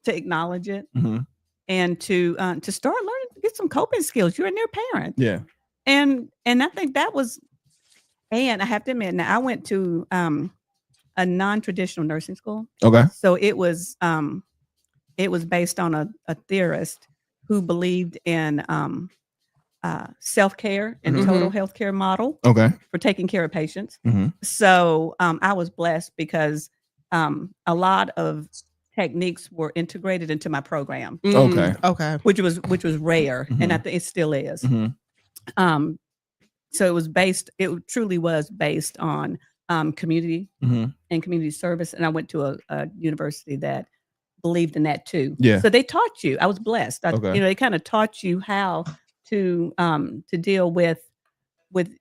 acknowledge it, Mhm. and to start learning to get some coping skills. You're a new parent. Yeah. And I think that was, and I have to admit, now I went to a non-traditional nursing school. Okay. So it was based on a theorist who believed in self-care and Mhm. total healthcare model Okay. for taking care of patients. Mhm. So I was blessed because a lot of techniques were integrated into my program, Okay. Okay. which was rare, and I think it still is. Mhm. So it truly was based on community Mhm. and community service. And I went to a university that believed in that too. Yeah. So they taught you. I was blessed. Okay. They kind of taught you how to deal with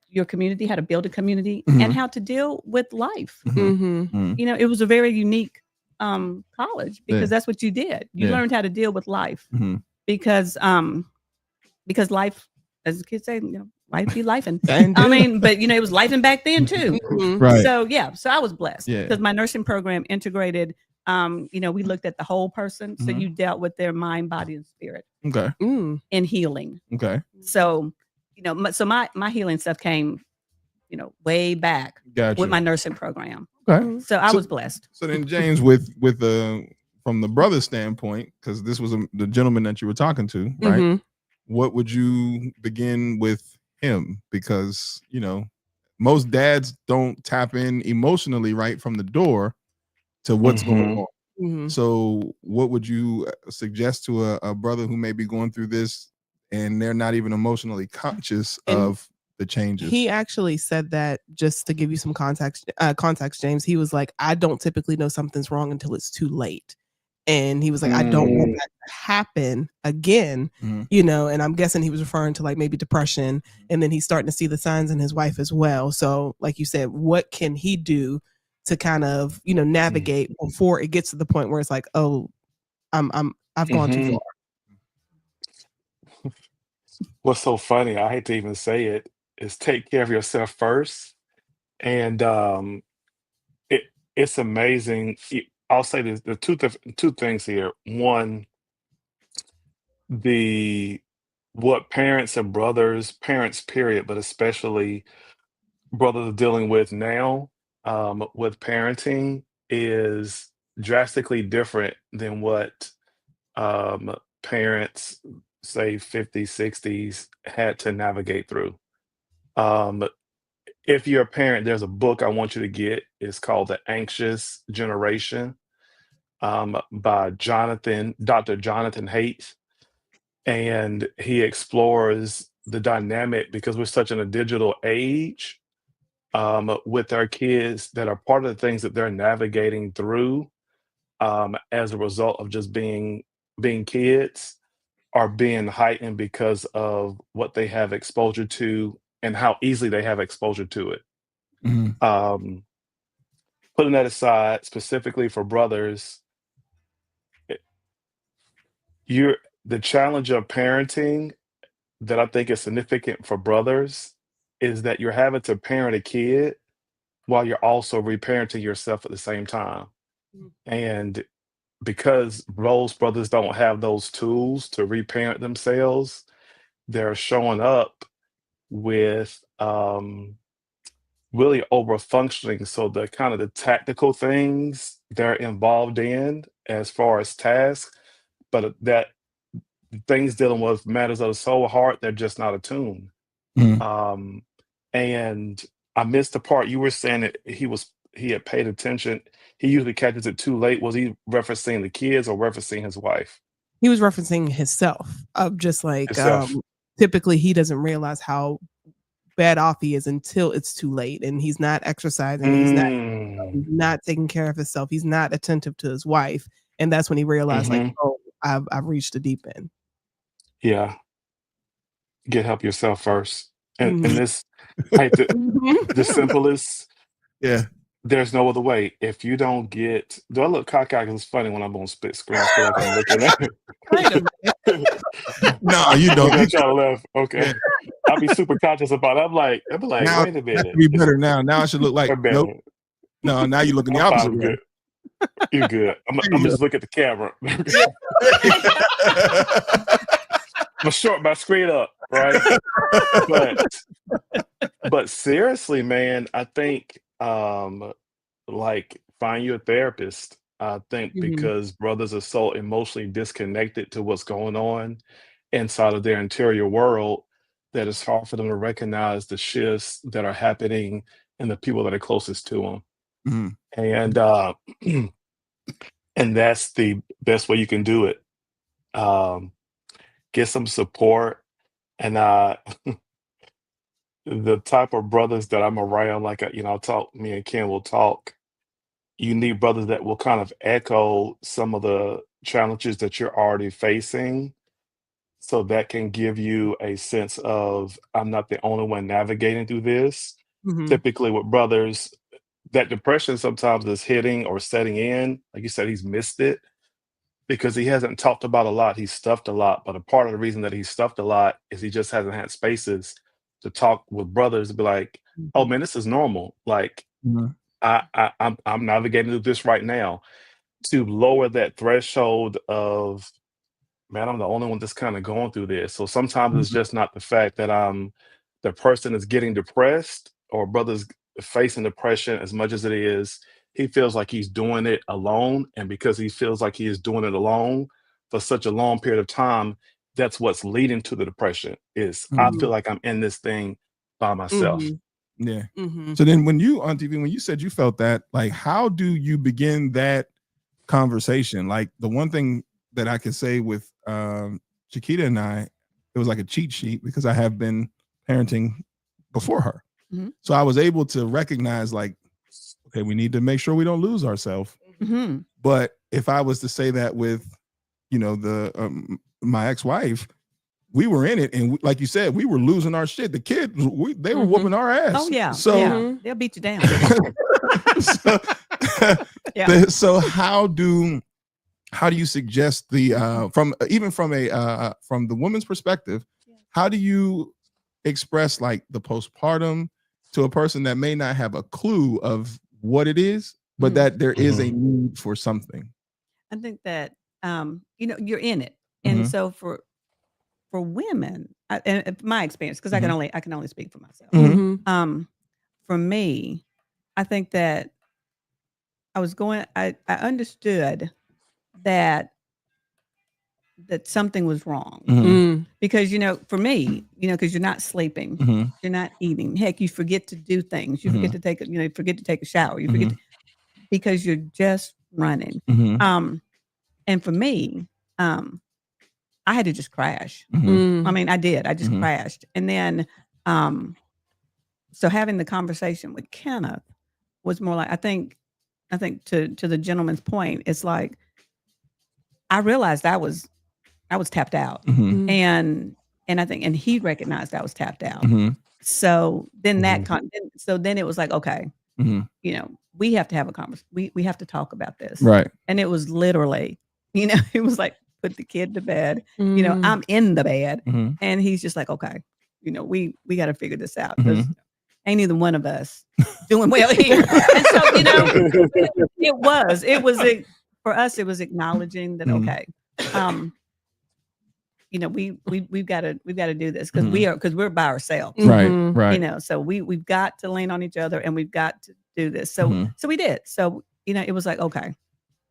your community, how to build a community, Mhm. and how to deal with life. Mhm. Mhm. Mhm. It was a very unique college, because Yeah. that's what you did. You Yeah. learned how to deal with life, Mhm. because life, as the kids say, life be life. And And I do. mean, but it was life and back then too. Mhm. Right. So yeah, so I was blessed Yeah. because my nursing program integrated. We looked at the whole person, so Mhm. you dealt with their mind, body, and spirit Okay. Mm. in healing. Okay. So my healing stuff came, way back Gotcha. with my nursing program. Okay. So I So- was blessed. So then, James, with from the brother standpoint, because this was the gentleman that you were talking to, right? Mhm. What would you begin with him? Because most dads don't tap in emotionally right from the door to what's going on. Mhm. So, what would you suggest to a brother who may be going through this and they're not even emotionally conscious And of the changes? He actually said that, just to give you some context, James. He was like, I don't typically know something's wrong until it's too late. And he was like, I don't want that to happen again, Mhm. and I'm guessing he was referring to like maybe depression. And then he's starting to see the signs in his wife as well. So like you said, what can he do to kind of, navigate before it gets to the point where it's like, oh, I've gone too far. What's so funny, I hate to even say it, is take care of yourself first. And it's amazing. I'll say this, the two things here. One, what parents and brothers, parents period, but especially brothers are dealing with now, with parenting, is drastically different than what parents, say 50s, 60s, had to navigate through. Um, if you're a parent, there's a book I want you to get. It's called The Anxious Generation. by Dr. Jonathan Haidt, and he explores the dynamic because we're such in a digital age with our kids that are part of the things that they're navigating through as a result of just being kids are being heightened because of what they have exposure to and how easily they have exposure to it. Putting that aside, specifically for brothers, the challenge of parenting that I think is significant for brothers is that you're having to parent a kid while you're also reparenting yourself at the same time. And because most brothers don't have those tools to reparent themselves, they're showing up with really over functioning. So the kind of the tactical things they're involved in as far as tasks, but that things dealing with matters of the soul heart, they're just not attuned. And I missed the part you were saying that he had paid attention. He usually catches it too late. Was he referencing the kids or referencing his wife? He was referencing himself, of just like typically he doesn't realize how bad off he is until it's too late, and he's not exercising, he's not taking care of himself, he's not attentive to his wife, and that's when he realized like, oh, I've reached the deep end. Yeah, get help yourself first, and this the simplest. Yeah. There's no other way. If you don't get, do I look cockeyed? Because it's funny when I'm on split screen. I feel like I'm looking at it. No, you don't. You try to laugh. Okay. I'll be super conscious about it. I'll be like, now, wait a minute. That be better now. Now I should look like, nope. No, now you're looking the opposite way. You're good. I'm just look at the camera. My screen up, right? But seriously, man, I think like find you a therapist. I think because brothers are so emotionally disconnected to what's going on inside of their interior world that it's hard for them to recognize the shifts that are happening in the people that are closest to them. And and that's the best way you can do it. Get some support. And the type of brothers that I'm around, like, I'll talk, me and Ken will talk. You need brothers that will kind of echo some of the challenges that you're already facing. So that can give you a sense of, I'm not the only one navigating through this. Typically with brothers, that depression sometimes is hitting or setting in. Like you said, he's missed it because he hasn't talked about a lot. He's stuffed a lot. But a part of the reason that he's stuffed a lot is he just hasn't had spaces to talk with brothers to be like, oh man, this is normal. Like I'm navigating through this right now, to lower that threshold of, man, I'm the only one that's kind of going through this. So sometimes it's just not the fact that the person is getting depressed or brother's facing depression as much as it is he feels like he's doing it alone. And because he feels like he is doing it alone for such a long period of time, that's what's leading to the depression is I feel like I'm in this thing by myself. Yeah. So then when you on TV, when you said you felt that, like, how do you begin that conversation? Like, the one thing that I could say with Chiquita and I, it was like a cheat sheet because I have been parenting before her. So I was able to recognize, like, okay, we need to make sure we don't lose ourselves. But if I was to say that with, the my ex-wife, we were in it, and like you said, we were losing our shit. The kids, they were whooping our ass. Oh yeah, so they'll beat you down. So how do you suggest from the woman's perspective, how do you express like the postpartum to a person that may not have a clue of what it is, but that there is a need for something? I think that you're in it, and so for women, and my experience, because I can only speak for myself. For me, I think that I understood that something was wrong because for me, because you're not sleeping, you're not eating. Heck, you forget to do things. You forget to take forget to take a shower. You forget because you're just running. Mhm. And for me, I had to just crash. Mhm. I mean, I did. I just Mhm. crashed. And then, so having the conversation with Kenneth was more like, I think to the gentleman's point, it's like, I realized I was tapped out. Mhm. And I think, and he recognized I was tapped out. Mhm. So then Mhm. then it was like, okay, Mhm. you know, we have to have a conversation. We have to talk about this. Right. And it was literally, you know, it was like, put the kid to bed. You know, Mm. I'm in the bed, Mhm. and he's just like, okay, you know, we got to figure this out because ain't either one of us doing well here. And so, you know, for us, it was acknowledging that, Mhm. okay, you know, we've got to do this because we're by ourselves. Right. Mhm. Right. You know, so we've got to lean on each other, and we've got to do this. So Mhm. so we did. So, you know, it was like, okay,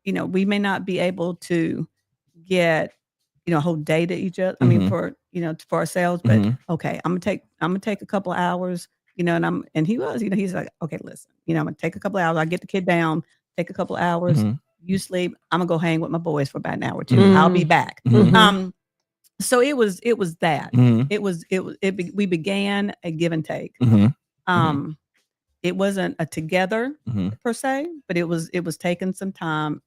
you know, we may not be able to get, you know, a whole day to each other. I mean, Mhm. for, you know, for ourselves, but Mhm. okay, I'm gonna take a couple of hours, you know, and he was, you know, he's like, okay, listen, you know, I'm gonna take a couple of hours. I get the kid down, take a couple of hours, Mhm. you sleep. I'm gonna go hang with my boys for about an hour or two. Mhm. I'll be back. Mhm. So it was that. Mhm. We began a give and take. Mhm. It wasn't a together Mhm. per se, but it was taking some time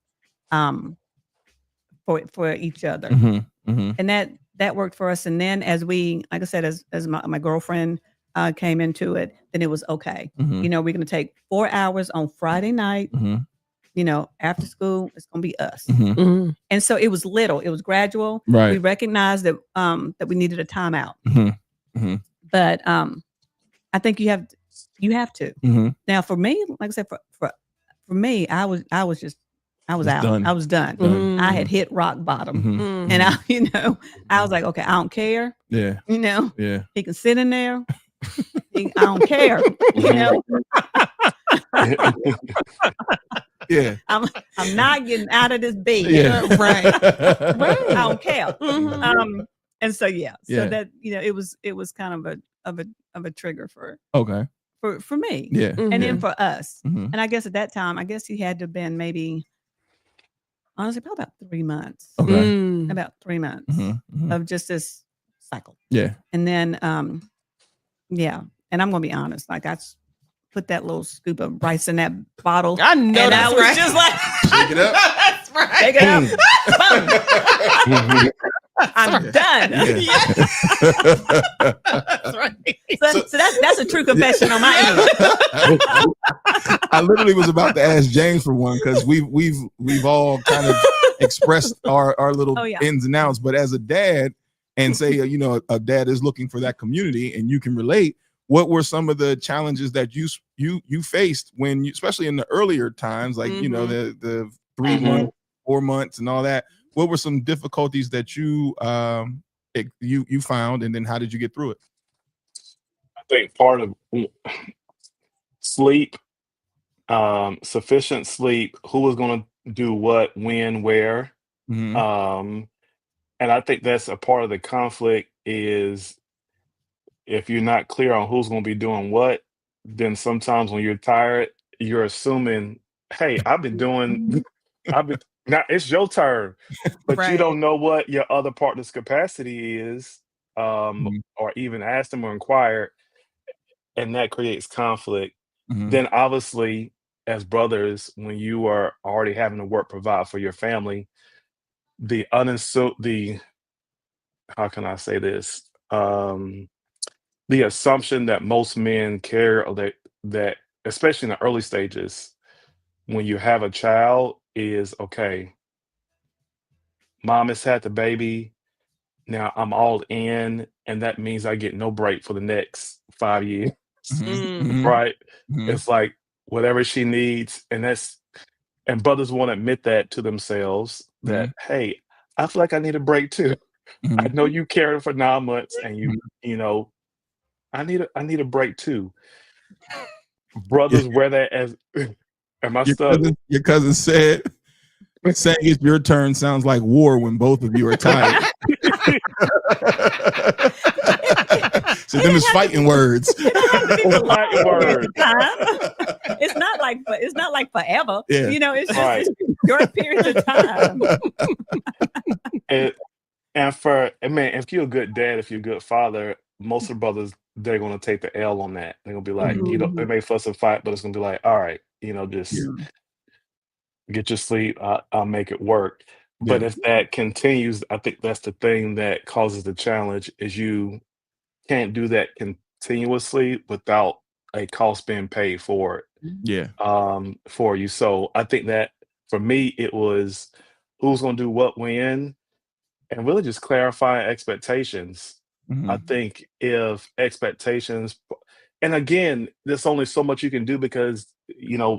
for each other. Mhm. Mhm. And that worked for us. And then as we, like I said, as my girlfriend came into it, then it was okay. Mhm. You know, we're going to take 4 hours on Friday night. Mhm. You know, after school, it's going to be us. Mhm. Mhm. And so it was little, it was gradual. Right. We recognized that we needed a timeout. Mhm. Mhm. But I think you have to. Mhm. Now for me, like I said, for me, I was out. Just I was done. Done. I had hit rock bottom. Mhm. And I, you know, I was like, okay, I don't care. Yeah. You know, Yeah. he can sit in there. I don't care. You know, Yeah. I'm not getting out of this bed. Yeah. Right. I don't care. Mhm. And so yeah, so Yeah. that, you know, it was kind of a trigger for Okay. me. Yeah. And Yeah. then for us. Mhm. And I guess at that time, I guess he had to have been maybe, honestly, probably about 3 months. Okay. Mm. About 3 months Mhm. Mhm. of just this cycle. Yeah. And then yeah. And I'm gonna be honest, like put that little scoop of rice in that bottle. I know and that's I was right. just like, Shake it up. That's right. take it up. Boom. I'm done. Yeah. That's right. So that's a true confession on my end. I literally was about to ask James for one because we've all kind of expressed our little Oh, yeah. ins and outs. But as a dad, and say you know a dad is looking for that community, and you can relate. What were some of the challenges that you faced when you, especially in the earlier times, like you know the 3 months, 4 months, and all that? What were some difficulties that you found, and then how did you get through it? I think part of sleep, sufficient sleep, who was going to do what, when, where. Mhm. And I think that's a part of the conflict is if you're not clear on who's going to be doing what, then sometimes when you're tired, you're assuming, hey, I've been now it's your turn, but you Right. don't know what your other partner's capacity is, Mhm. or even ask them or inquire, and that creates conflict. Mhm. Then obviously, as brothers, when you are already having to work provide for your family, the how can I say this? The assumption that most men carry, or that especially in the early stages, when you have a child, is okay. Mom has had the baby. Now I'm all in, and that means I get no break for the next 5 years. Mhm. Mm. Mhm. Right? Mhm. It's like whatever she needs, and brothers won't admit that to themselves that, hey, I feel like I need a break too. I Mhm. know you carried for 9 months, and you know, I need a break too. Brothers wear that as am I stuck? Your cousin said saying it's your turn sounds like war when both of you are tired. So them is fighting words. It don't have to be the Fighting whole words. time. It's not like it's not like forever. Yeah. You know, it's just Right. it's short periods of time. And if you're a good dad, if you're a good father, most of the brothers, they're gonna take the L on that. They're gonna be like, they may fuss and fight, but it's gonna be like, all right, just get your sleep. I'll make it work. But Yeah. if that continues, I think that's the thing that causes the challenge is you can't do that continuously without a cost being paid for it. Yeah. For you. So I think that for me, it was who's going to do what when, and really just clarifying expectations. I think if expectations, and again, there's only so much you can do because,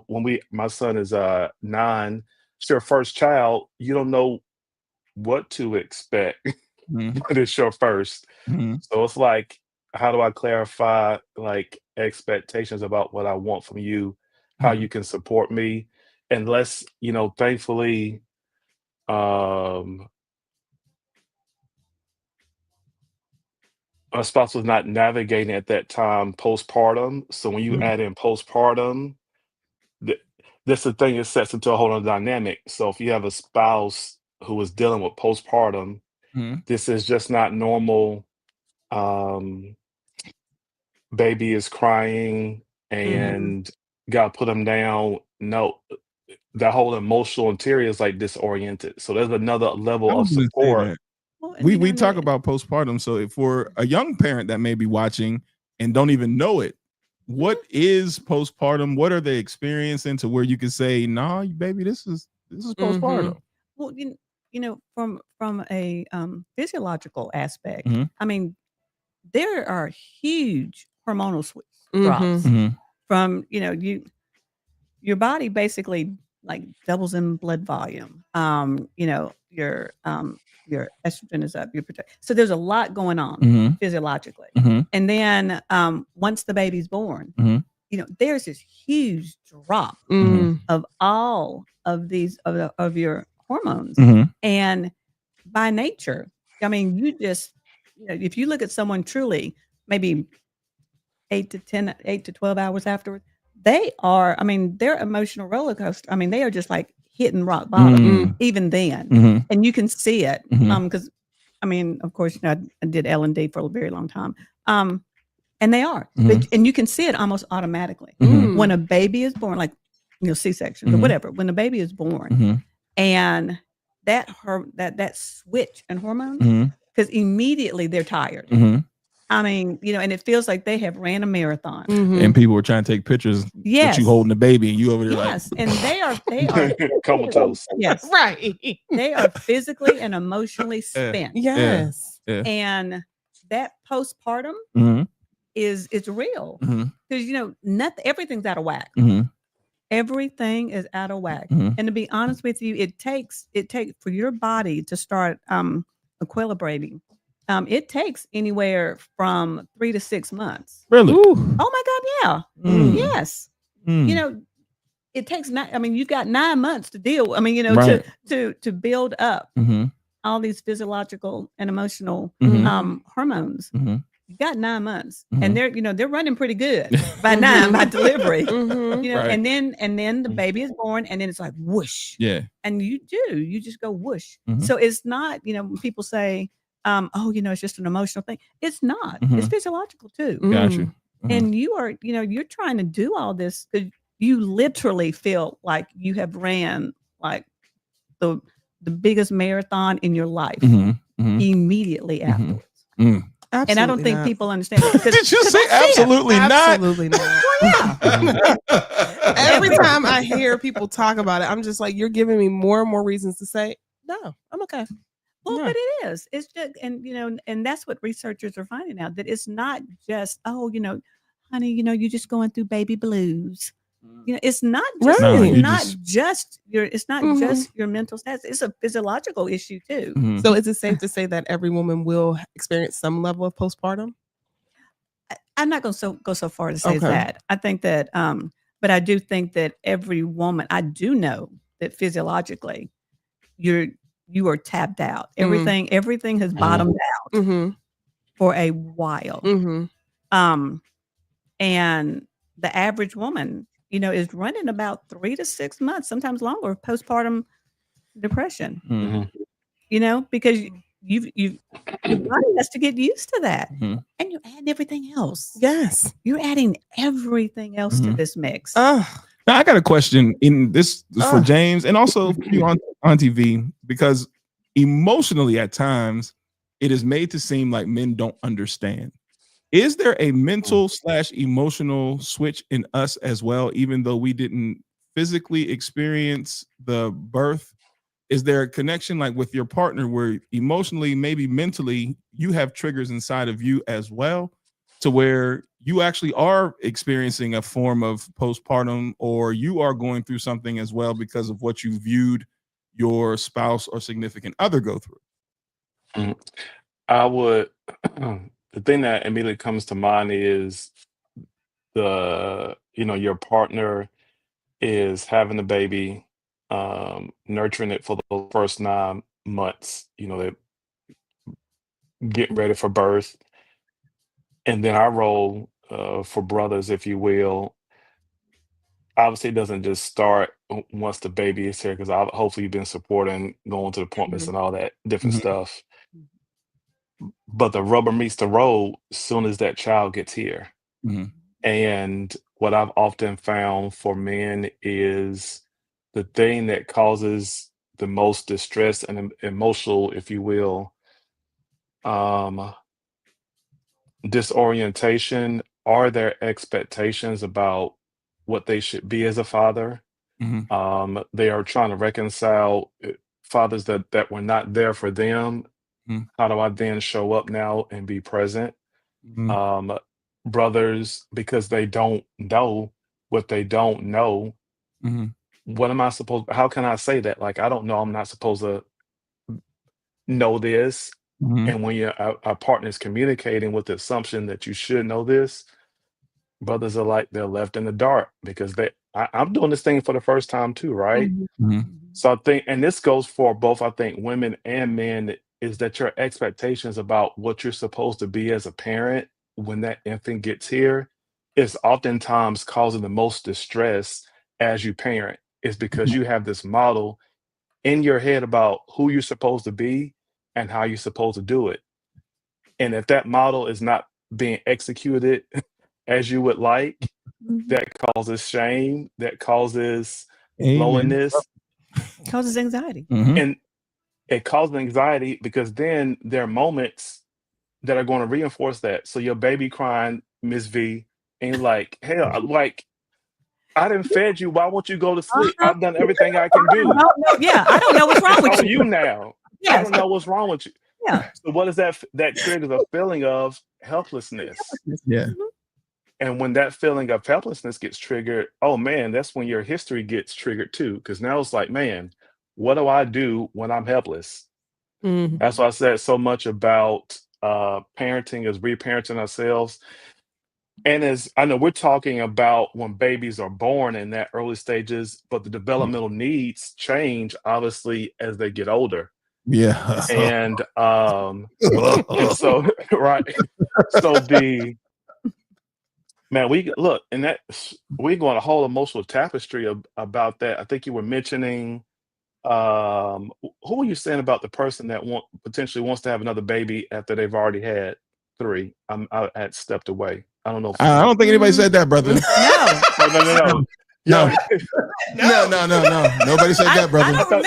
when my son is 9, it's your first child, you don't know what to expect, but it's your first. So it's like, how do I clarify like expectations about what I want from you, how you can support me? And thankfully, my spouse was not navigating at that time postpartum. So when you add in postpartum, that's the thing, it sets into a whole other dynamic. So if you have a spouse who is dealing with postpartum, this is just not normal. Baby is crying and got to put them down. No, that whole emotional interior is like disoriented. So there's another I level of was gonna say support. that. We talk about postpartum. So if for a young parent that may be watching and don't even know it, what is postpartum? What are they experiencing to where you can say, "Nah, baby, this is postpartum." Well, from a physiological aspect, I mean, there are huge hormonal drops from your body basically like doubles in blood volume. Your estrogen is up. So there's a lot going on physiologically, and then once the baby's born, there's this huge drop of all of these of your hormones, and by nature, I mean, you just if you look at someone truly, maybe 8 to 12 hours afterwards, they are, I mean, their emotional roller coaster. I mean, they are just like hitting rock bottom even then. And you can see it. Because I mean, of course, I did L&D for a very long time. And they are. And you can see it almost automatically. When a baby is born, like C-section or whatever, when the baby is born and that switch in hormones, because immediately they're tired. I mean, and it feels like they have ran a marathon. And people were trying to take pictures with you holding the baby and you over there like. And they are comatose. Yes. Right. They are physically and emotionally spent. Yes. Yeah. And that postpartum is real. Because nothing, everything's out of whack. Everything is out of whack. And to be honest with you, it takes for your body to start equilibrating. It takes anywhere from 3 to 6 months. Really? Oh my God, yeah. Yes. It takes you've got 9 months to deal. I mean, Right. to build up all these physiological and emotional hormones. You got 9 months, and they're running pretty good by by delivery. Right. and then the baby is born, and then it's like whoosh. Yeah. And you just go whoosh. So it's not, when people say, it's just an emotional thing. It's not. It's physiological too. Got you. And you are, you're trying to do all this because you literally feel like you have ran like the biggest marathon in your life immediately afterwards. And I don't think people understand. Did you say absolutely not? Absolutely not. Every time I hear people talk about it, I'm just like, you're giving me more and more reasons to say, no, I'm okay. Well, but it is. It's just, and that's what researchers are finding out, that it's not just, honey, you're just going through baby blues. It's not just, it's not just your mental status. It's a physiological issue too. So is it safe to say that every woman will experience some level of postpartum? I'm not going to go so far to say that. I think that, but I do think that every woman, I do know that physiologically you are tapped out. Everything has bottomed out for a while. And the average woman, is running about 3 to 6 months, sometimes longer, of postpartum depression. Because your body has to get used to that, and you add everything else. Yes, you're adding everything else to this mix. Now I got a question in this for James and also for you on TV, because emotionally at times it is made to seem like men don't understand. Is there a mental / emotional switch in us as well, even though we didn't physically experience the birth? Is there a connection like with your partner where emotionally, maybe mentally, you have triggers inside of you as well, to where you actually are experiencing a form of postpartum, or you are going through something as well because of what you viewed your spouse or significant other go through? I would, the thing that immediately comes to mind is your partner is having the baby, nurturing it for the first 9 months, they're getting ready for birth. And then our role for brothers, if you will, obviously it doesn't just start once the baby is here, because hopefully you've been supporting, going to appointments and all that different stuff. But the rubber meets the road as soon as that child gets here. And what I've often found for men is the thing that causes the most distress and emotional, if you will, disorientation are their expectations about what they should be as a father. They are trying to reconcile fathers that were not there for them. How do I then show up now and be present? Brothers, because they don't know what they don't know. What am I supposed? How can I say that? Like, I don't know. I'm not supposed to know this. And when our partner is communicating with the assumption that you should know this, brothers are like, they're left in the dark, because I'm doing this thing for the first time too, right? So I think, and this goes for both, I think, women and men, is that your expectations about what you're supposed to be as a parent when that infant gets here is oftentimes causing the most distress as you parent, is because you have this model in your head about who you're supposed to be and how you're supposed to do it. And if that model is not being executed as you would like, that causes shame, that causes loneliness, causes anxiety. And it causes anxiety because then there are moments that are going to reinforce that. So your baby crying, Miss V, and you're like, hell, like, I didn't fed you. Why won't you go to sleep? I've done everything I can do. I don't know what's wrong with you now. I don't know what's wrong with you. Yeah. So what is that? That triggers a feeling of helplessness. Yeah. And when that feeling of helplessness gets triggered, oh man, that's when your history gets triggered too. Because now it's like, man, what do I do when I'm helpless? That's why I said so much about parenting is reparenting ourselves. And as I know, we're talking about when babies are born in that early stages, but the developmental needs change obviously as they get older. Yeah. And so right. So we look, and that we're going a whole emotional tapestry about that. I think you were mentioning who were you saying about the person that potentially wants to have another baby after they've already had 3? I had stepped away. I don't know. I don't think anybody said that, brother. No. No. Nobody said that, brother. But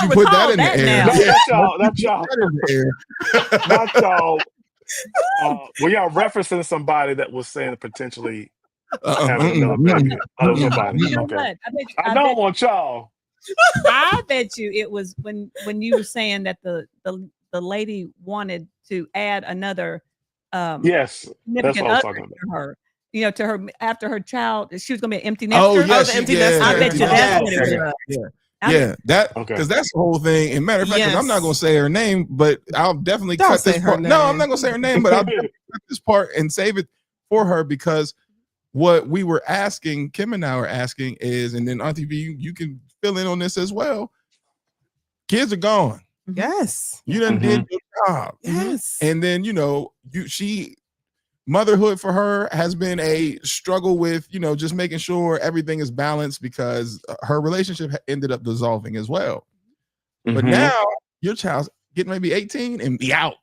you put that in the air. That's y'all. Not y'all. Well, y'all referencing somebody that was saying potentially having another baby. Okay. I don't want y'all. I bet you it was when you were saying that the lady wanted to add another yes, that's what I was talking about. To her. To her after her child, she was gonna be an empty nester. Oh, yes, empty nester. I bet you that's what it was. Yeah, because that's the whole thing. And matter of fact, 'cause I'm not gonna say her name, but I'll definitely cut this part. No, I'm not gonna say her name, but I'll cut this part and save it for her, because what we were asking, Kim and I were asking is, and then Auntie V, you can fill in on this as well. Kids are gone. Yes. You done did your job. Yes. And then, she motherhood for her has been a struggle with, just making sure everything is balanced because her relationship ended up dissolving as well. But now your child's getting maybe 18 and be out.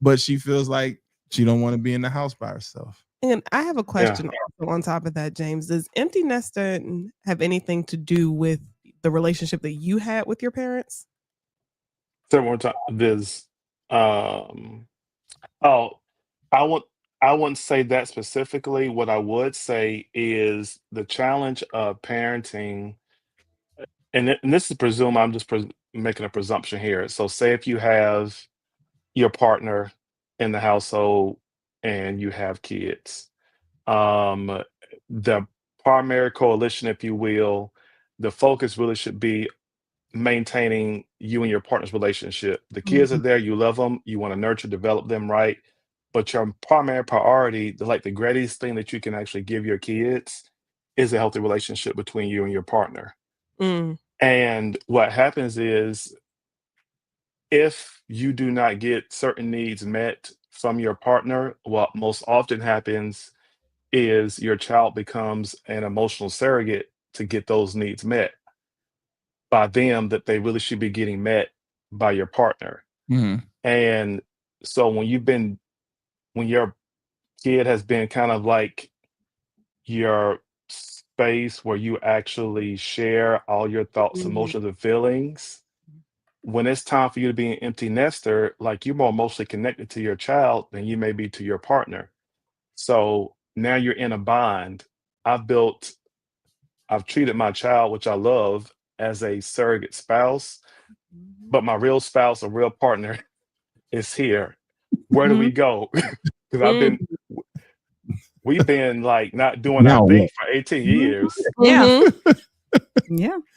But she feels like she don't want to be in the house by herself. And I have a question also on top of that, James. Does empty nester have anything to do with the relationship that you had with your parents? Say one more time. I wouldn't say that specifically. What I would say is the challenge of parenting, and this is I'm just making a presumption here. So say if you have your partner in the household and you have kids, the primary coalition, if you will, the focus really should be maintaining you and your partner's relationship. The kids are there, you love them, you want to nurture, develop them right. But your primary priority, the greatest thing that you can actually give your kids is a healthy relationship between you and your partner. And what happens is if you do not get certain needs met from your partner, what most often happens is your child becomes an emotional surrogate to get those needs met by them that they really should be getting met by your partner. And so when your kid has been kind of like your space where you actually share all your thoughts, emotions, and feelings, when it's time for you to be an empty nester, like you're more emotionally connected to your child than you may be to your partner. So now you're in a bind. I've treated my child, which I love, as a surrogate spouse, but my real spouse or real partner is here. Where do we go? Because we've been like not doing our thing for 18 years. Yeah.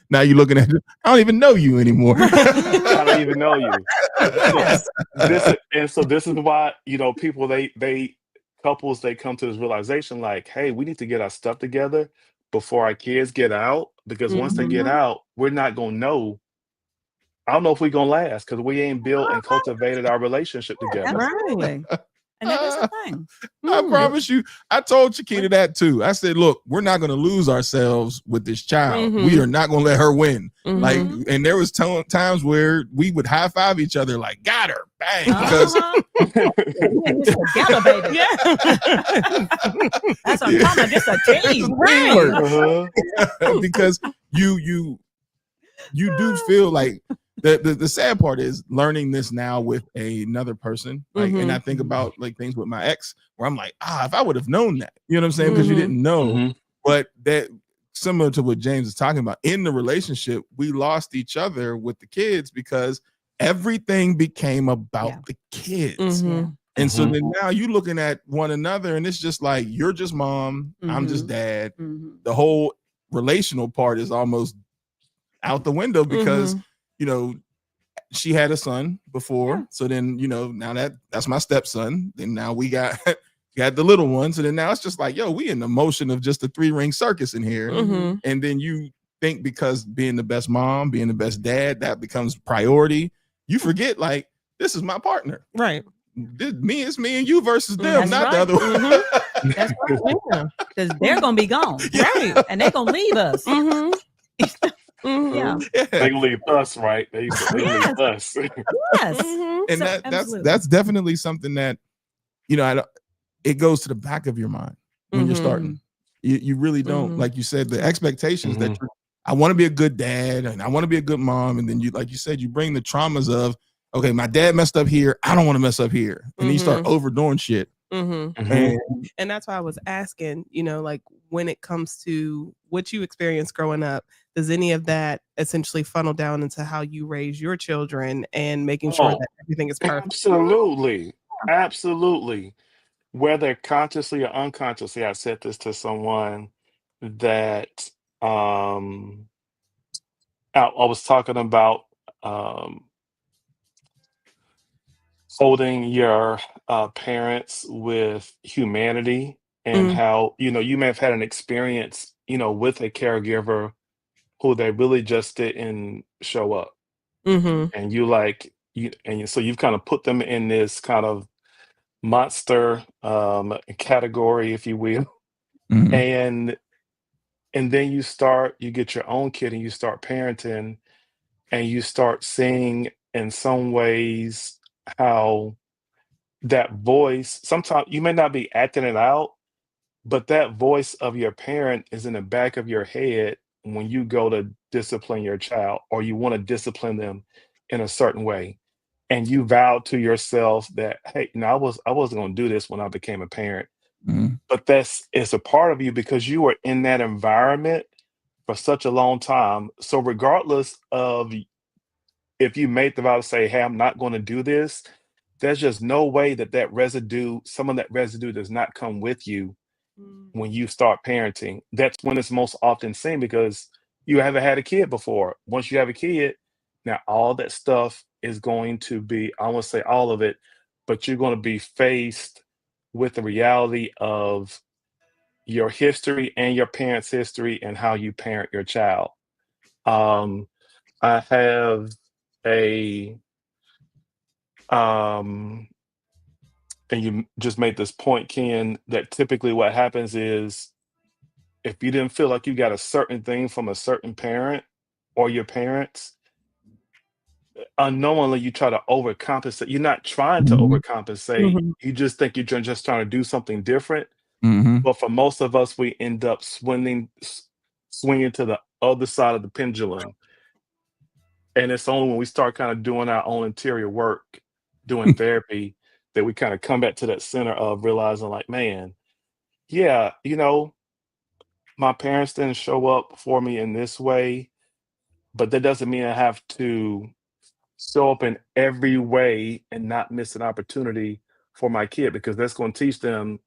Now you're looking at it. I don't even know you anymore. I don't even know you. So this is why, people, couples, they come to this realization like, hey, we need to get our stuff together before our kids get out, because once they get out, we're not going to know. I don't know if we're going to last because we ain't built and cultivated our relationship together. Absolutely. And that is the thing. I promise you, I told Chiquita that too. I said, look, we're not going to lose ourselves with this child. We are not going to let her win. Like, and there was times where we would high five each other, like, got her, bang. Because together, baby. That's what I'm talking about. Just a team. Because you do feel like the sad part is learning this now with another person. Like, and I think about like things with my ex where I'm like, if I would have known that, you know what I'm saying? Because you didn't know. But that similar to what James is talking about in the relationship, we lost each other with the kids because everything became about the kids. And so then now you looking at one another and it's just like, you're just mom, I'm just dad. The whole relational part is almost out the window because she had a son before. So then, now that's my stepson. Then now we got the little one. So then now it's just like, we in the motion of just a 3-ring circus in here. And then you think because being the best mom, being the best dad, that becomes priority. You forget like, this is my partner. Right. It's me and you versus them, not the other one. That's right. Because they're going to be gone. Right. And they're going to leave us. Yeah. They leave us, right? They leave us. Yes. And that's definitely something that, it goes to the back of your mind when you're starting. You really don't, like you said, the expectations that I want to be a good dad and I want to be a good mom. And then you, like you said, you bring the traumas of, okay, my dad messed up here. I don't want to mess up here. And then you start overdoing shit. And that's why I was asking, like when it comes to what you experienced growing up, does any of that essentially funnel down into how you raise your children and making sure that everything is perfect? Absolutely. Whether consciously or unconsciously, I said this to someone that I was talking about holding your parents with humanity and how, you may have had an experience, with a caregiver who they really just didn't show up. And so you've kind of put them in this kind of monster category, if you will. Mhm. And then you get your own kid and you start parenting and you start seeing in some ways how that voice, sometimes you may not be acting it out, but that voice of your parent is in the back of your head when you go to discipline your child or you want to discipline them in a certain way. And you vow to yourself that, hey, I wasn't going to do this when I became a parent. Mhm. But it's a part of you because you were in that environment for such a long time. So regardless of if you made the vow to say, hey, I'm not going to do this, there's just no way some of that residue does not come with you when you start parenting. That's when it's most often seen because you haven't had a kid before. Once you have a kid, now all that stuff is going to be, I won't say all of it, but you're going to be faced with the reality of your history and your parents' history and how you parent your child. Um, I have a and you just made this point, Ken, that typically what happens is if you didn't feel like you got a certain thing from a certain parent or your parents, unknowingly you try to overcompensate. You're not trying to Mhm. overcompensate. You just think you're just trying to do something different. Mhm. But for most of us, we end up swinging to the other side of the pendulum. And it's only when we start kind of doing our own interior work, doing therapy, that we kind of come back to that center of realizing, like, man, yeah, my parents didn't show up for me in this way, but that doesn't mean I have to show up in every way and not miss an opportunity for my kid because that's going to teach them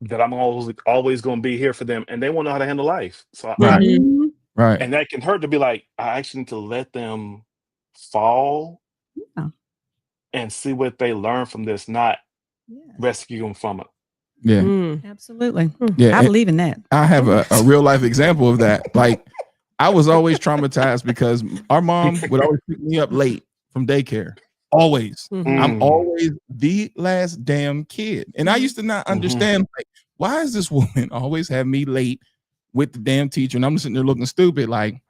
that I'm always going to be here for them and they won't know how to handle life. So Right. Right. and that can hurt to be like, I actually need to let them fall Yeah. and see what they learn from this, not Yes. rescue them from it. Yeah. Absolutely. Yeah. I believe in that. I have a real life example of that. Like, I was always traumatized because our mom would always pick me up late from daycare. Always. I'm always the last damn kid. And I used to not understand, like, why is this woman always have me late with the damn teacher? And I'm sitting there looking stupid, like,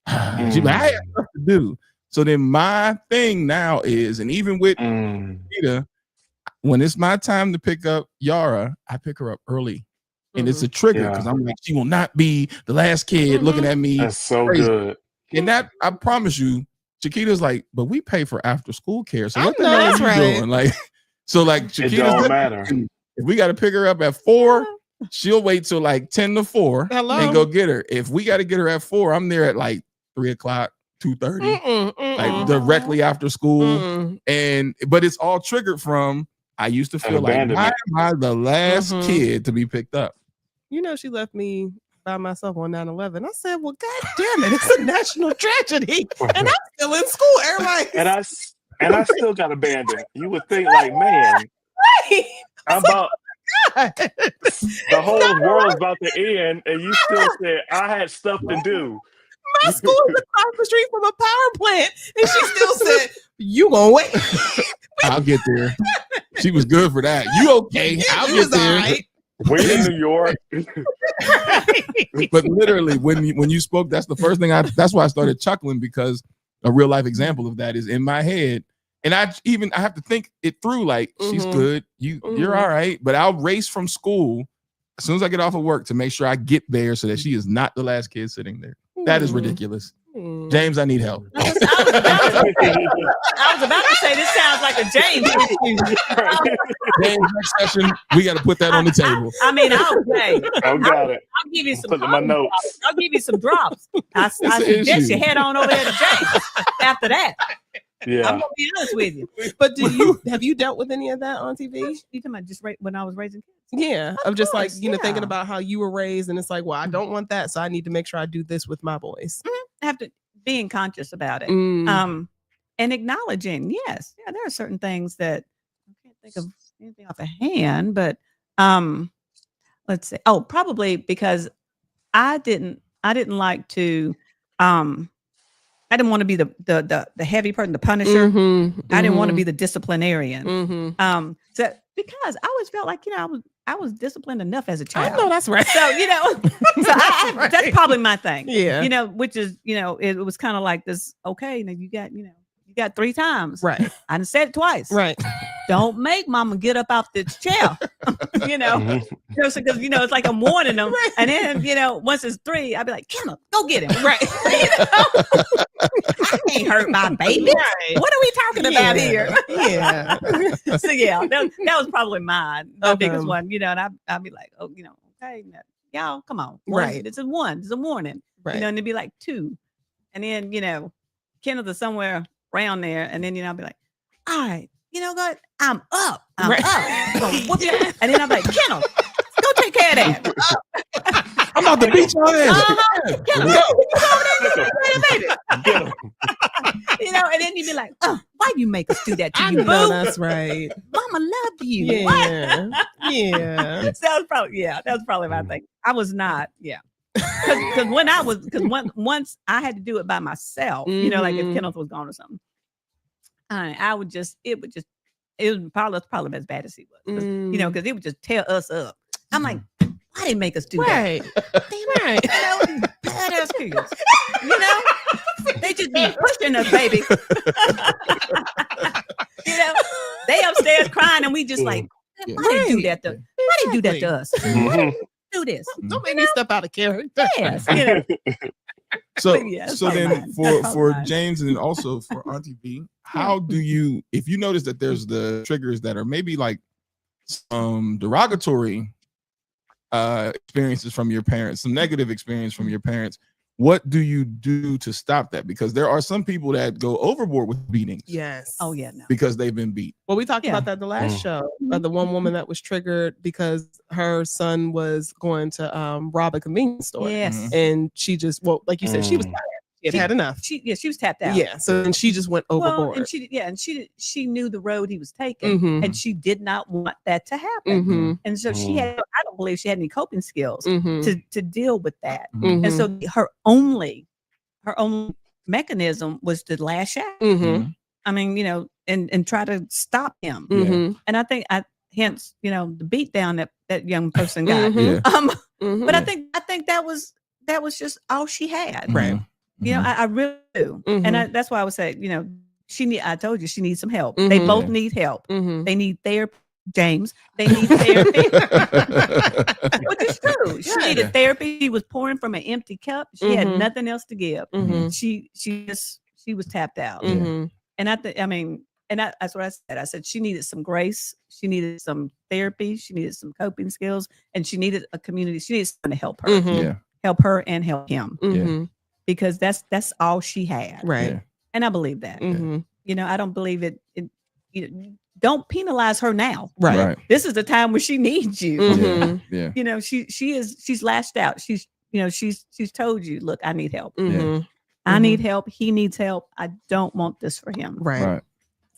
she's like, I have stuff to do. So then my thing now is, and even with Peter, when it's my time to pick up Yara, I pick her up early. And it's a trigger because I'm like, she will not be the last kid looking at me. That's so crazy. good. And that, I promise you, Chiquita's like, but we pay for after school care. So what the know hell that's are you right. doing? Like, so like It Chiquita's don't matter. if we got to pick her up at 4, she'll wait till like 10 to 4 Hello? and go get her. If we got to get her at 4, I'm there at like 3 o'clock, 2:30, like directly after school. But it's all triggered from, I used to feel like, why am I the last kid to be picked up? You know, she left me by myself on 9/11. I said, well, God damn it, it's a national tragedy. And I'm still in school. Everybody's And I still got abandoned. You would think, like, man, I'm about the whole world's about to end, and you still said I had stuff to do. My school is across the street from a power plant, and she still said, "You gonna wait? I'll get there." She was good for that. You okay? I'll get there. Right. Wait in New York. But literally, when you spoke, that's the first thing that's why I started chuckling, because a real life example of that is in my head. And I have to think it through, like, she's good. You're all right. But I'll race from school as soon as I get off of work to make sure I get there so that she is not the last kid sitting there. That is ridiculous. James, I need help. I was about to say, this sounds like a James issue. James, next session, we got to put that on the table. I mean, I'll got it. I'll give you some Put in my notes. drops. I'll give you some drops. I suggest you head on over there to James after that. Yeah. I'm gonna be honest with you. But have you dealt with any of that on TV? You talking about just when I was raising kids? Yeah, of just course, like, thinking about how you were raised, and it's like, well, I don't want that, so I need to make sure I do this with my boys. I have to being conscious about it. Mm. And acknowledging, yes, yeah, there are certain things that I can't think of anything off a hand, but let's see. Oh, probably because I didn't like to I didn't want to be the heavy person, the punisher. I didn't want to be the disciplinarian. So because I always felt like, I was disciplined enough as a child. I know that's right. So, that's probably my thing. Yeah. Which is, it was kind of like this, okay, now you got 3 times. Right. I done said it twice. Right. Don't make mama get up off this chair. Because it's like I'm warning them. Right. And then, once it's 3, I'd be like, Kendall, go get him. Right. I ain't hurt my baby. Right. What are we talking about here? Yeah. So that was probably the biggest one, and I'd be like, oh, okay, y'all, come on. Right. This is 1. This is a warning. Right. And it'd be like 2. And then, Kendall is somewhere around there. And then, I'll be like, all right, God, I'm up. I'm up. I'm gonna whoop you. And then I'm like, Kendall, go take care of that. I'm about to beat your ass. Kendall, baby. And then you'd be like, why you make us do that to you, boo? That's right. Mama loved you. Yeah. Yeah. So that was probably my thing. I was not, Because once I had to do it by myself, like if Kenneth was gone or something, it was probably as bad as he was, because it would just tear us up. I'm like, why they make us do that? Right. Badass kids. They just be pushing us, baby. They upstairs crying, and we just like, why they do that to? Why they do that to us? Do this. Don't make me step out of character. Yes. So that's then mine. for James and also for Auntie B, how do you, if you notice that there's the triggers that are maybe like some derogatory experiences from your parents, some negative experience from your parents, what do you do to stop that? Because there are some people that go overboard with beatings. Yes. Oh yeah, no. Because they've been beat. Well, we talked about that the last show. The one woman that was triggered because her son was going to rob a convenience store. Yes. And she just, like you said, she was tired. She had enough. She was tapped out. Yeah. So then she just went overboard. And she knew the road he was taking, and she did not want that to happen. And so I don't believe she had any coping skills to deal with that. And so her only mechanism was to lash out. I mean, and try to stop him. And I think hence, the beat down that young person got. But I think that was just all she had. Right. I really do. And that's why I would say, I told you she needs some help. They both need help. They need therapy. James, they need therapy. Which is true. She needed therapy. She was pouring from an empty cup. She had nothing else to give. She was tapped out. And that's what I said. I said she needed some grace. She needed some therapy. She needed some coping skills, and she needed a community. She needed someone to help her. Help her and help him. Because that's all she had. Right. And I believe that. I don't believe it don't penalize her now. Right. This is the time where she needs you. She's lashed out. She's told you, look, I need help. I need help. He needs help. I don't want this for him. Right.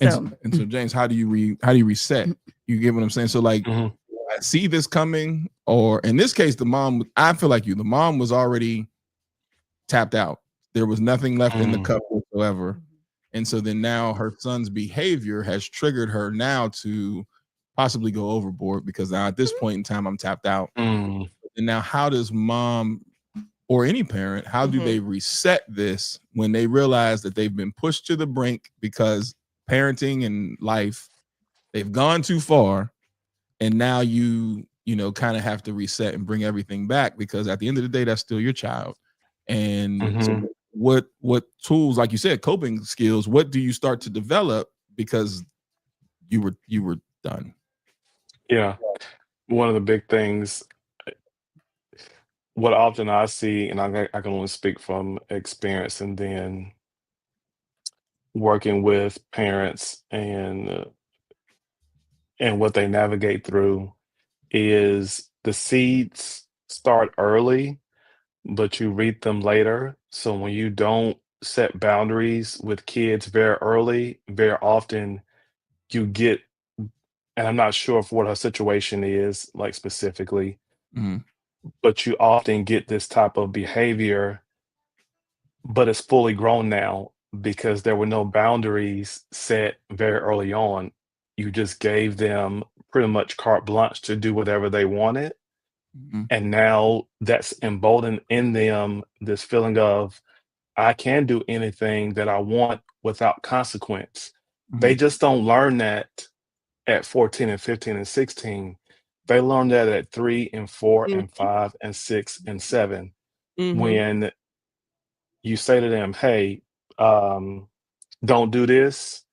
So James, how do you reset? You get what I'm saying? So like, I see this coming, or in this case, I feel like the mom was already tapped out. There was nothing left in the cup whatsoever. And so then now her son's behavior has triggered her now to possibly go overboard, because now at this point in time, I'm tapped out. And now how does mom or any parent, how do they reset this when they realize that they've been pushed to the brink because parenting and life, they've gone too far, and now you kind of have to reset and bring everything back, because at the end of the day, that's still your child. And so what tools, like you said, coping skills, what do you start to develop because you were done? Yeah. One of the big things, what often I see, and I can only speak from experience, and then working with parents and what they navigate through, is the seeds start early, but you reap them later. So when you don't set boundaries with kids very early, very often you get, and I'm not sure of what her situation is, like specifically, but you often get this type of behavior but it's fully grown now because there were no boundaries set very early on. You just gave them pretty much carte blanche to do whatever they wanted. Mhm. And now that's emboldened in them this feeling of, I can do anything that I want without consequence. They Mhm. just don't learn that at 14 and 15 and 16. They learn that at 3 and 4 and 5 and 6 and 7. Mhm. When you say to them, hey, don't do this.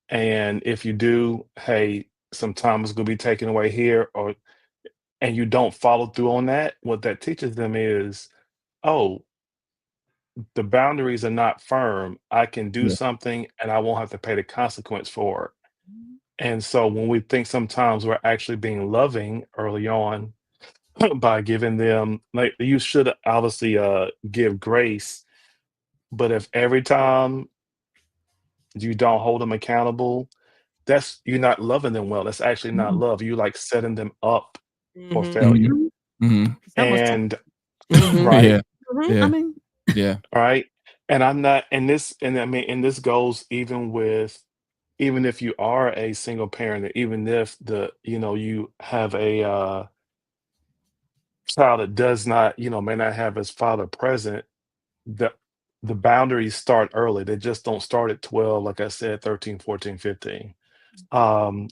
And if you do, hey, some time is going to be taken away here, and you don't follow through on that, what that teaches them is, oh, the boundaries are not firm. I can do Yeah. something and I won't have to pay the consequence for it. And so when we think sometimes we're actually being loving early on by giving them, like, you should obviously give grace, but if every time you don't hold them accountable, that's you're not loving them well. That's actually not love. You like setting them up for Mhm. failure. Mhm. Mhm. It's almost And Mhm. right, Yeah. I Yeah. mean, Yeah. right. And I'm not, and I mean, and this goes even with, even if you are a single parent, or even if you have a child that does not, may not have his father present, the the boundaries start early. They just don't start at 12, like I said, 13, 14, 15.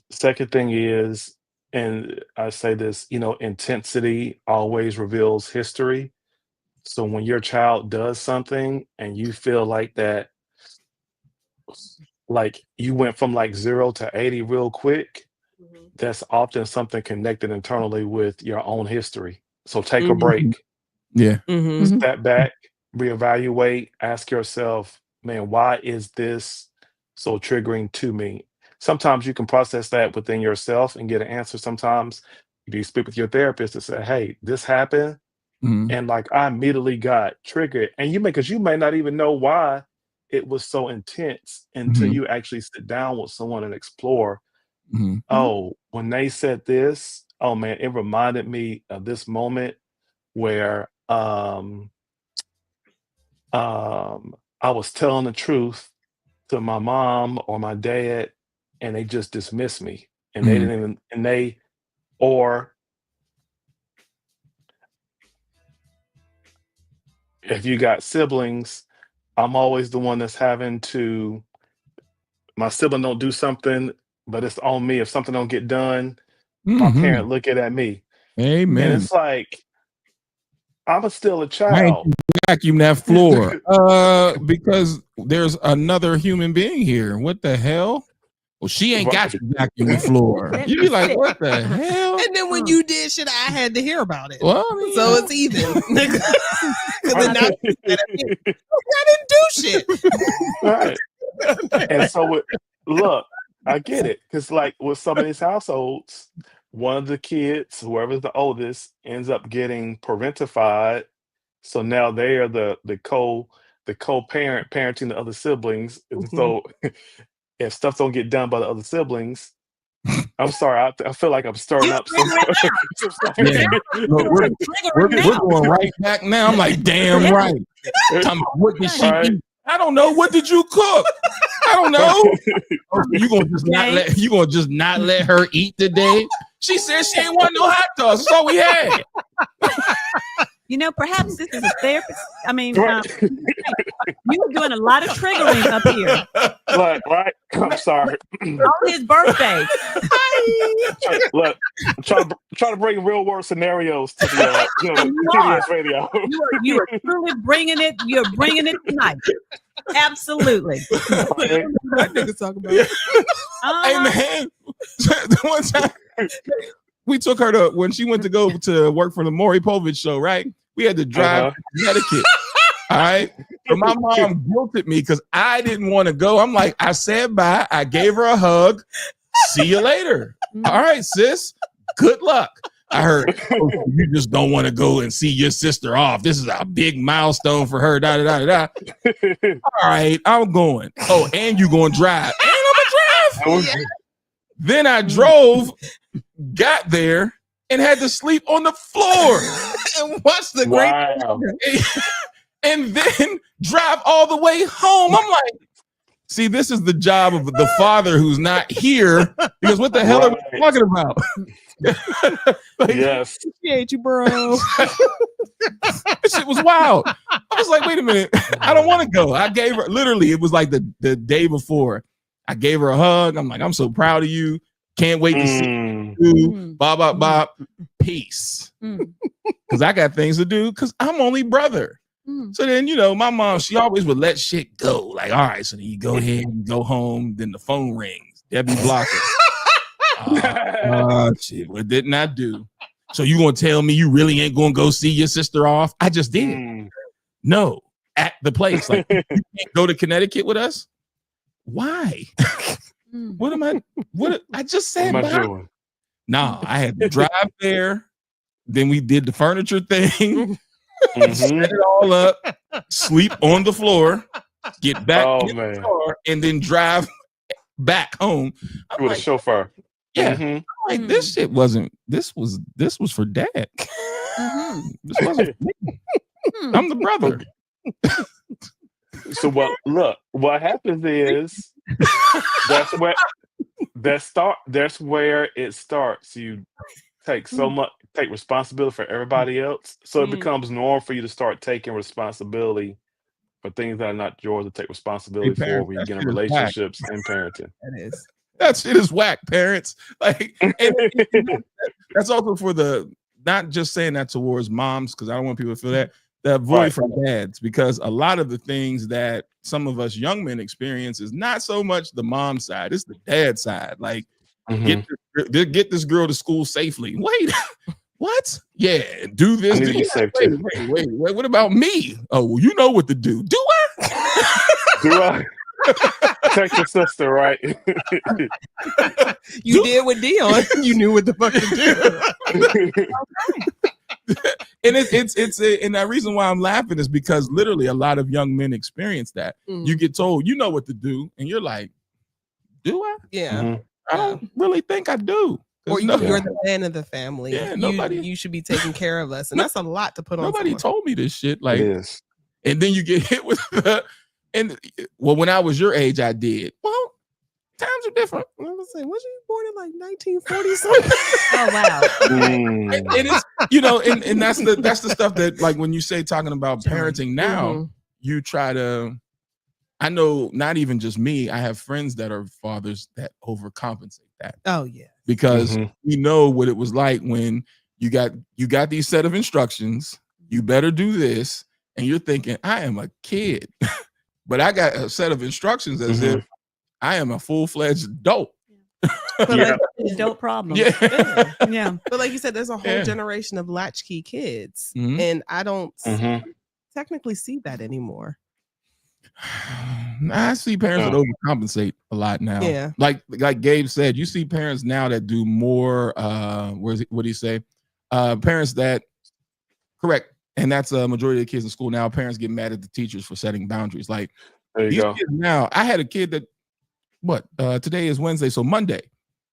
Second thing is, and I say this, intensity always reveals history. So when your child does something and you feel like that, like you went from like 0 to 80 real quick, Mhm. that's often something connected internally with your own history. So take a Mhm. Mhm. break, Yeah. Mhm. Mhm. step back, reevaluate, ask yourself, man, why is this so triggering to me? Sometimes you can process that within yourself and get an answer. Sometimes you speak with your therapist and say, hey, this happened. Mhm. And like I immediately got triggered. And because you may not even know why it was so intense until Mhm. you actually sit down with someone and explore. Mhm. Mhm. Oh, when they said this, oh man, it reminded me of this moment where I was telling the truth to my mom or my dad, and they just dismissed me. And they Mhm. didn't even, or if you got siblings, I'm always the one that's having to, my sibling don't do something, but it's on me. If something don't get done, my Mhm. parent looking at me. And Amen. it's like, I'm still a Why ain't child. you vacuum that floor? Because there's another human being here. What the hell? Well, she ain't got Right. to vacuum the floor. Let You me be like, sit. what the hell? And then when you did shit, I had to hear about it. Well, I mean, So it's even. Because then now you said it, I didn't do shit. Right. And so look, I get it. Because like with some of these households, one of the kids, whoever's the oldest, ends up getting parentified. So now they are the co-parent parenting the other siblings. And Mhm. so if stuff don't get done by the other siblings, I'm sorry, I feel like I'm stirring You're up some, triggering now. some stuff. yeah. Look, we're, Triggering we're now. going right back now. I'm like, damn Yeah. right. Tell me, what did she Right. eat? I don't know. What did you cook? I don't know. Oh, so you gonna just not let her eat today? She said she ain't want no hot dogs. That's all we had. Perhaps this is a therapist. I mean, Right. you're doing a lot of triggering up here Right. I'm sorry. on his birthday. Look, I'm trying to bring real world scenarios to the You are. TDS radio. You are truly bringing it. You're bringing it tonight. Absolutely. Right? That nigga talking about. Hey man, one time we took her to when she went to go to work for the Maury Povich show. Right, we had to drive to Connecticut. All right, so my mom guilted me because I didn't want to go. I'm like, I said bye. I gave her a hug. See you later. All right, sis. Good luck. I heard you just don't want to go and see your sister off. This is a big milestone for her. Da, da, da, da. All right, I'm going. Oh, and you going to drive. And I'm going to drive. Then I drove, got there, and had to sleep on the floor. And watch the great. Wow. and then drive all the way home. I'm like, see, this is the job of the father who's not here, because what the hell are we talking about? Like, Yes. Appreciate you, bro. this shit was wild. I was like, wait a minute, I don't want to go. I gave her, literally, it was like the day before. I gave her a hug. I'm like, I'm so proud of you. Can't wait to see you. Bop, bop, bop. Peace. Because I got things to do because I'm only brother. So then, you know, my mom, she always would let shit go. Like, all right, so then you go ahead and go home. Then the phone rings. Debbie Blocker. Shit, what didn't I do? So you gonna tell me you really ain't gonna go see your sister off? I just did. No, at the place. Like, you can't go to Connecticut with us? Why? What am I? What I just said? What am I doing? Nah, I had to drive there. Then we did the furniture thing. Set it all up, sleep on the floor, get back in the car, and then drive back home. I'm with like, a chauffeur. Yeah, I'm like, this shit wasn't. This was for Dad. This wasn't for me. I'm the brother. So what happens is that's where it starts. You take take responsibility for everybody else. So it becomes normal for you to start taking responsibility for things that are not yours to take responsibility for when you get in relationships and parenting. That shit is whack, parents. Like, and that's also for the, not just saying that towards moms, because I don't want people to feel that void from dads, because a lot of the things that some of us young men experience is not so much the mom side, it's the dad side. Like, get this girl to school safely. Wait, what? Yeah, do this. Wait, what about me? Oh, well, you know what to do. Do I? Do I? Check your sister, right? You did with Dion. You knew what the fuck to do. And and the reason why I'm laughing is because literally a lot of young men experience that. You get told, you know what to do, and you're like, do I? Yeah. I don't really think I do. Or you're the man of the family. Yeah, you should be taking care of us, and that's a lot to put on. Nobody told me this shit. Like, and then you get hit with the. And well, when I was your age, I did. Well, times are different. I was saying, was you born in like 1940 something? Oh wow. And it's, you know, and that's the stuff that, like, when you say talking about parenting now, you try to. I know not even just me. I have friends that are fathers that overcompensate that. Oh yeah, because we know what it was like when you got these set of instructions. You better do this, and you're thinking, I am a kid. But I got a set of instructions as if I am a full-fledged adult. Adult problem. Yeah. But like you said, there's a whole generation of latchkey kids, and I don't technically see that anymore. I see parents that overcompensate a lot now. Yeah. Like Gabe said, you see parents now that do more. What do you say? Parents that correct. And that's a majority of the kids in school now. Parents get mad at the teachers for setting boundaries. Like, there you go. Now, I had a kid that, today is Wednesday, so Monday,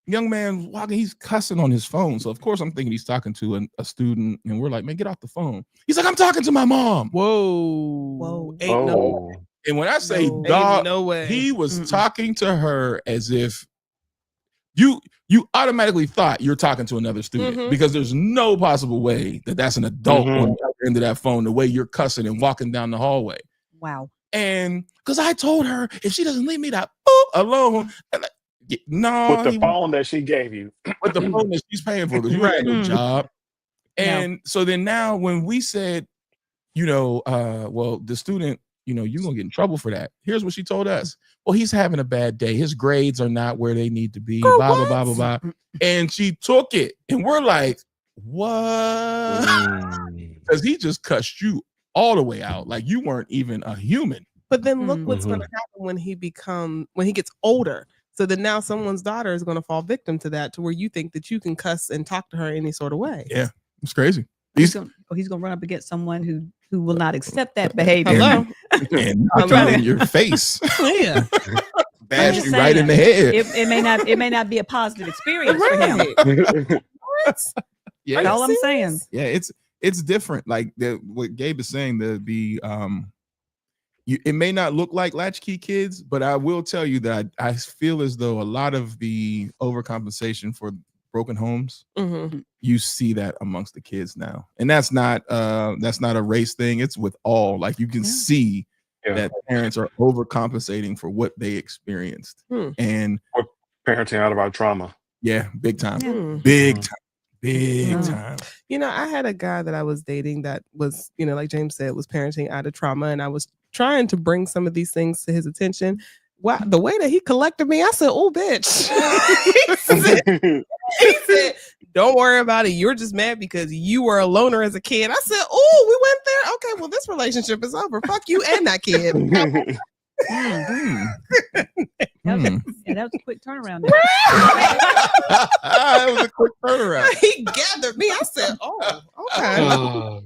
young man walking, he's cussing on his phone. So of course I'm thinking he's talking to a student, and we're like, man, get off the phone. He's like, I'm talking to my mom. Whoa. Ain't no way. And when I say dog, no way. He was talking to her as if you automatically thought you're talking to another student because there's no possible way that that's an adult on the other end of that phone, the way you're cussing and walking down the hallway. Wow. And because I told her, if she doesn't leave me that alone, with the phone that she gave you. With the phone that she's paying for, because you had no job. And so then now when we said, well, the student, you're going to get in trouble for that. Here's what she told us. Well, he's having a bad day. His grades are not where they need to be. Blah, blah, blah, blah, blah. And she took it. And we're like, what? Because he just cussed you all the way out. Like you weren't even a human. But then look what's going to happen when he gets older. So then now someone's daughter is going to fall victim to that, to where you think that you can cuss and talk to her any sort of way. Yeah, it's crazy. He's going to run up against someone who will not accept that behavior. Hello. And knock it in your face. Yeah. Bash you right in the head. It may not be a positive experience for him. What? Yeah. That's all I'm saying. Yeah, it's different. Like what Gabe is saying, it may not look like latchkey kids, but I will tell you that I feel as though a lot of the overcompensation for broken homes, you see that amongst the kids now, and that's not a race thing. It's with all. Like you can see that parents are overcompensating for what they experienced, and we're parenting out of our trauma. Yeah, big time, big time. You know, I had a guy that I was dating that was, you know, like James said, was parenting out of trauma, and I was trying to bring some of these things to his attention. Wow, the way that he collected me, I said, "Oh, bitch." he said, "Don't worry about it. You're just mad because you were a loner as a kid." I said, "Oh, we went there. Okay, well, this relationship is over. Fuck you and that kid." That was a quick turnaround. That was a quick turnaround. He gathered me. I said, "Oh, okay."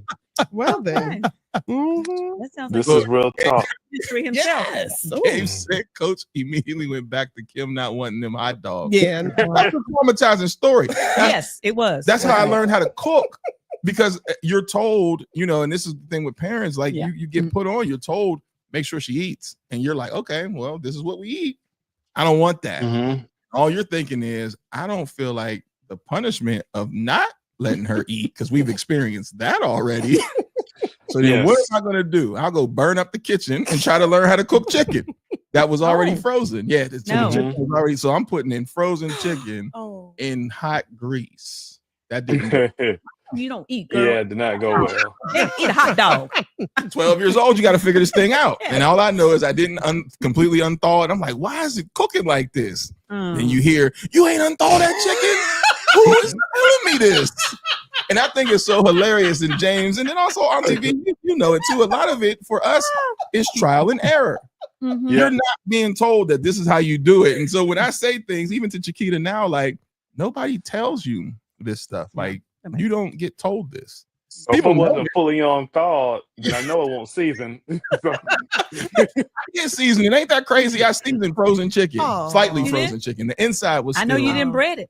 Well then, that sounds this like is real talk. History himself. Yes. Gabe said, Coach immediately went back to Kim not wanting them hot dogs. Yeah, that's a traumatizing story. Yes, it was. That's how I learned how to cook, because you're told, you know, and this is the thing with parents, like you get put on, you're told, make sure she eats, and you're like, okay, well, this is what we eat. I don't want that. All you're thinking is, I don't feel like the punishment of not letting her eat, because we've experienced that already. So then what am I going to do? I'll go burn up the kitchen and try to learn how to cook chicken that was already frozen. Yeah, the chicken was already. So I'm putting in frozen chicken in hot grease. That didn't. You don't eat, girl. Yeah, it did not go well. Eat a hot dog. 12 years old, you got to figure this thing out. And all I know is I didn't completely unthaw it. I'm like, why is it cooking like this? And you hear, you ain't unthaw that chicken? Who is telling me this? And I think it's so hilarious. And James, and then also on TV, you know it too. A lot of it for us is trial and error. You're not being told that this is how you do it. And so when I say things, even to Chiquita now, like, nobody tells you this stuff. Like, you don't get told this. People wasn't fully on thawed, then I know it won't season. Get seasoned. It ain't that crazy. I seasoned frozen chicken, slightly frozen chicken. The inside was. I know you didn't bread it.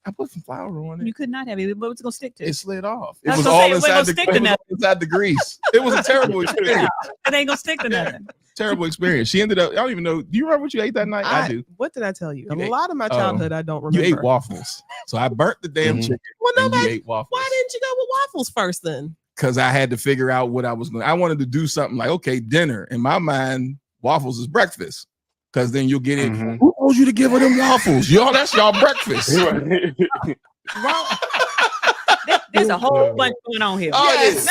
I put some flour on it. You could not have it. What was it gonna stick to? It slid off. It was all inside the grease. It was a terrible experience. It ain't gonna stick to nothing. Terrible experience. She ended up. I don't even know. Do you remember what you ate that night? I do. What did I tell you? A lot of my childhood, I don't remember. You ate waffles. So I burnt the damn chicken. Well, you ate waffles. Why didn't you go with waffles first then? Because I had to figure out what I was going. I wanted to do something like, okay, dinner. In my mind, waffles is breakfast. Because then you'll get it. Who told you to give her them waffles? Y'all, that's y'all breakfast. There's a whole bunch going on here. Oh, yes.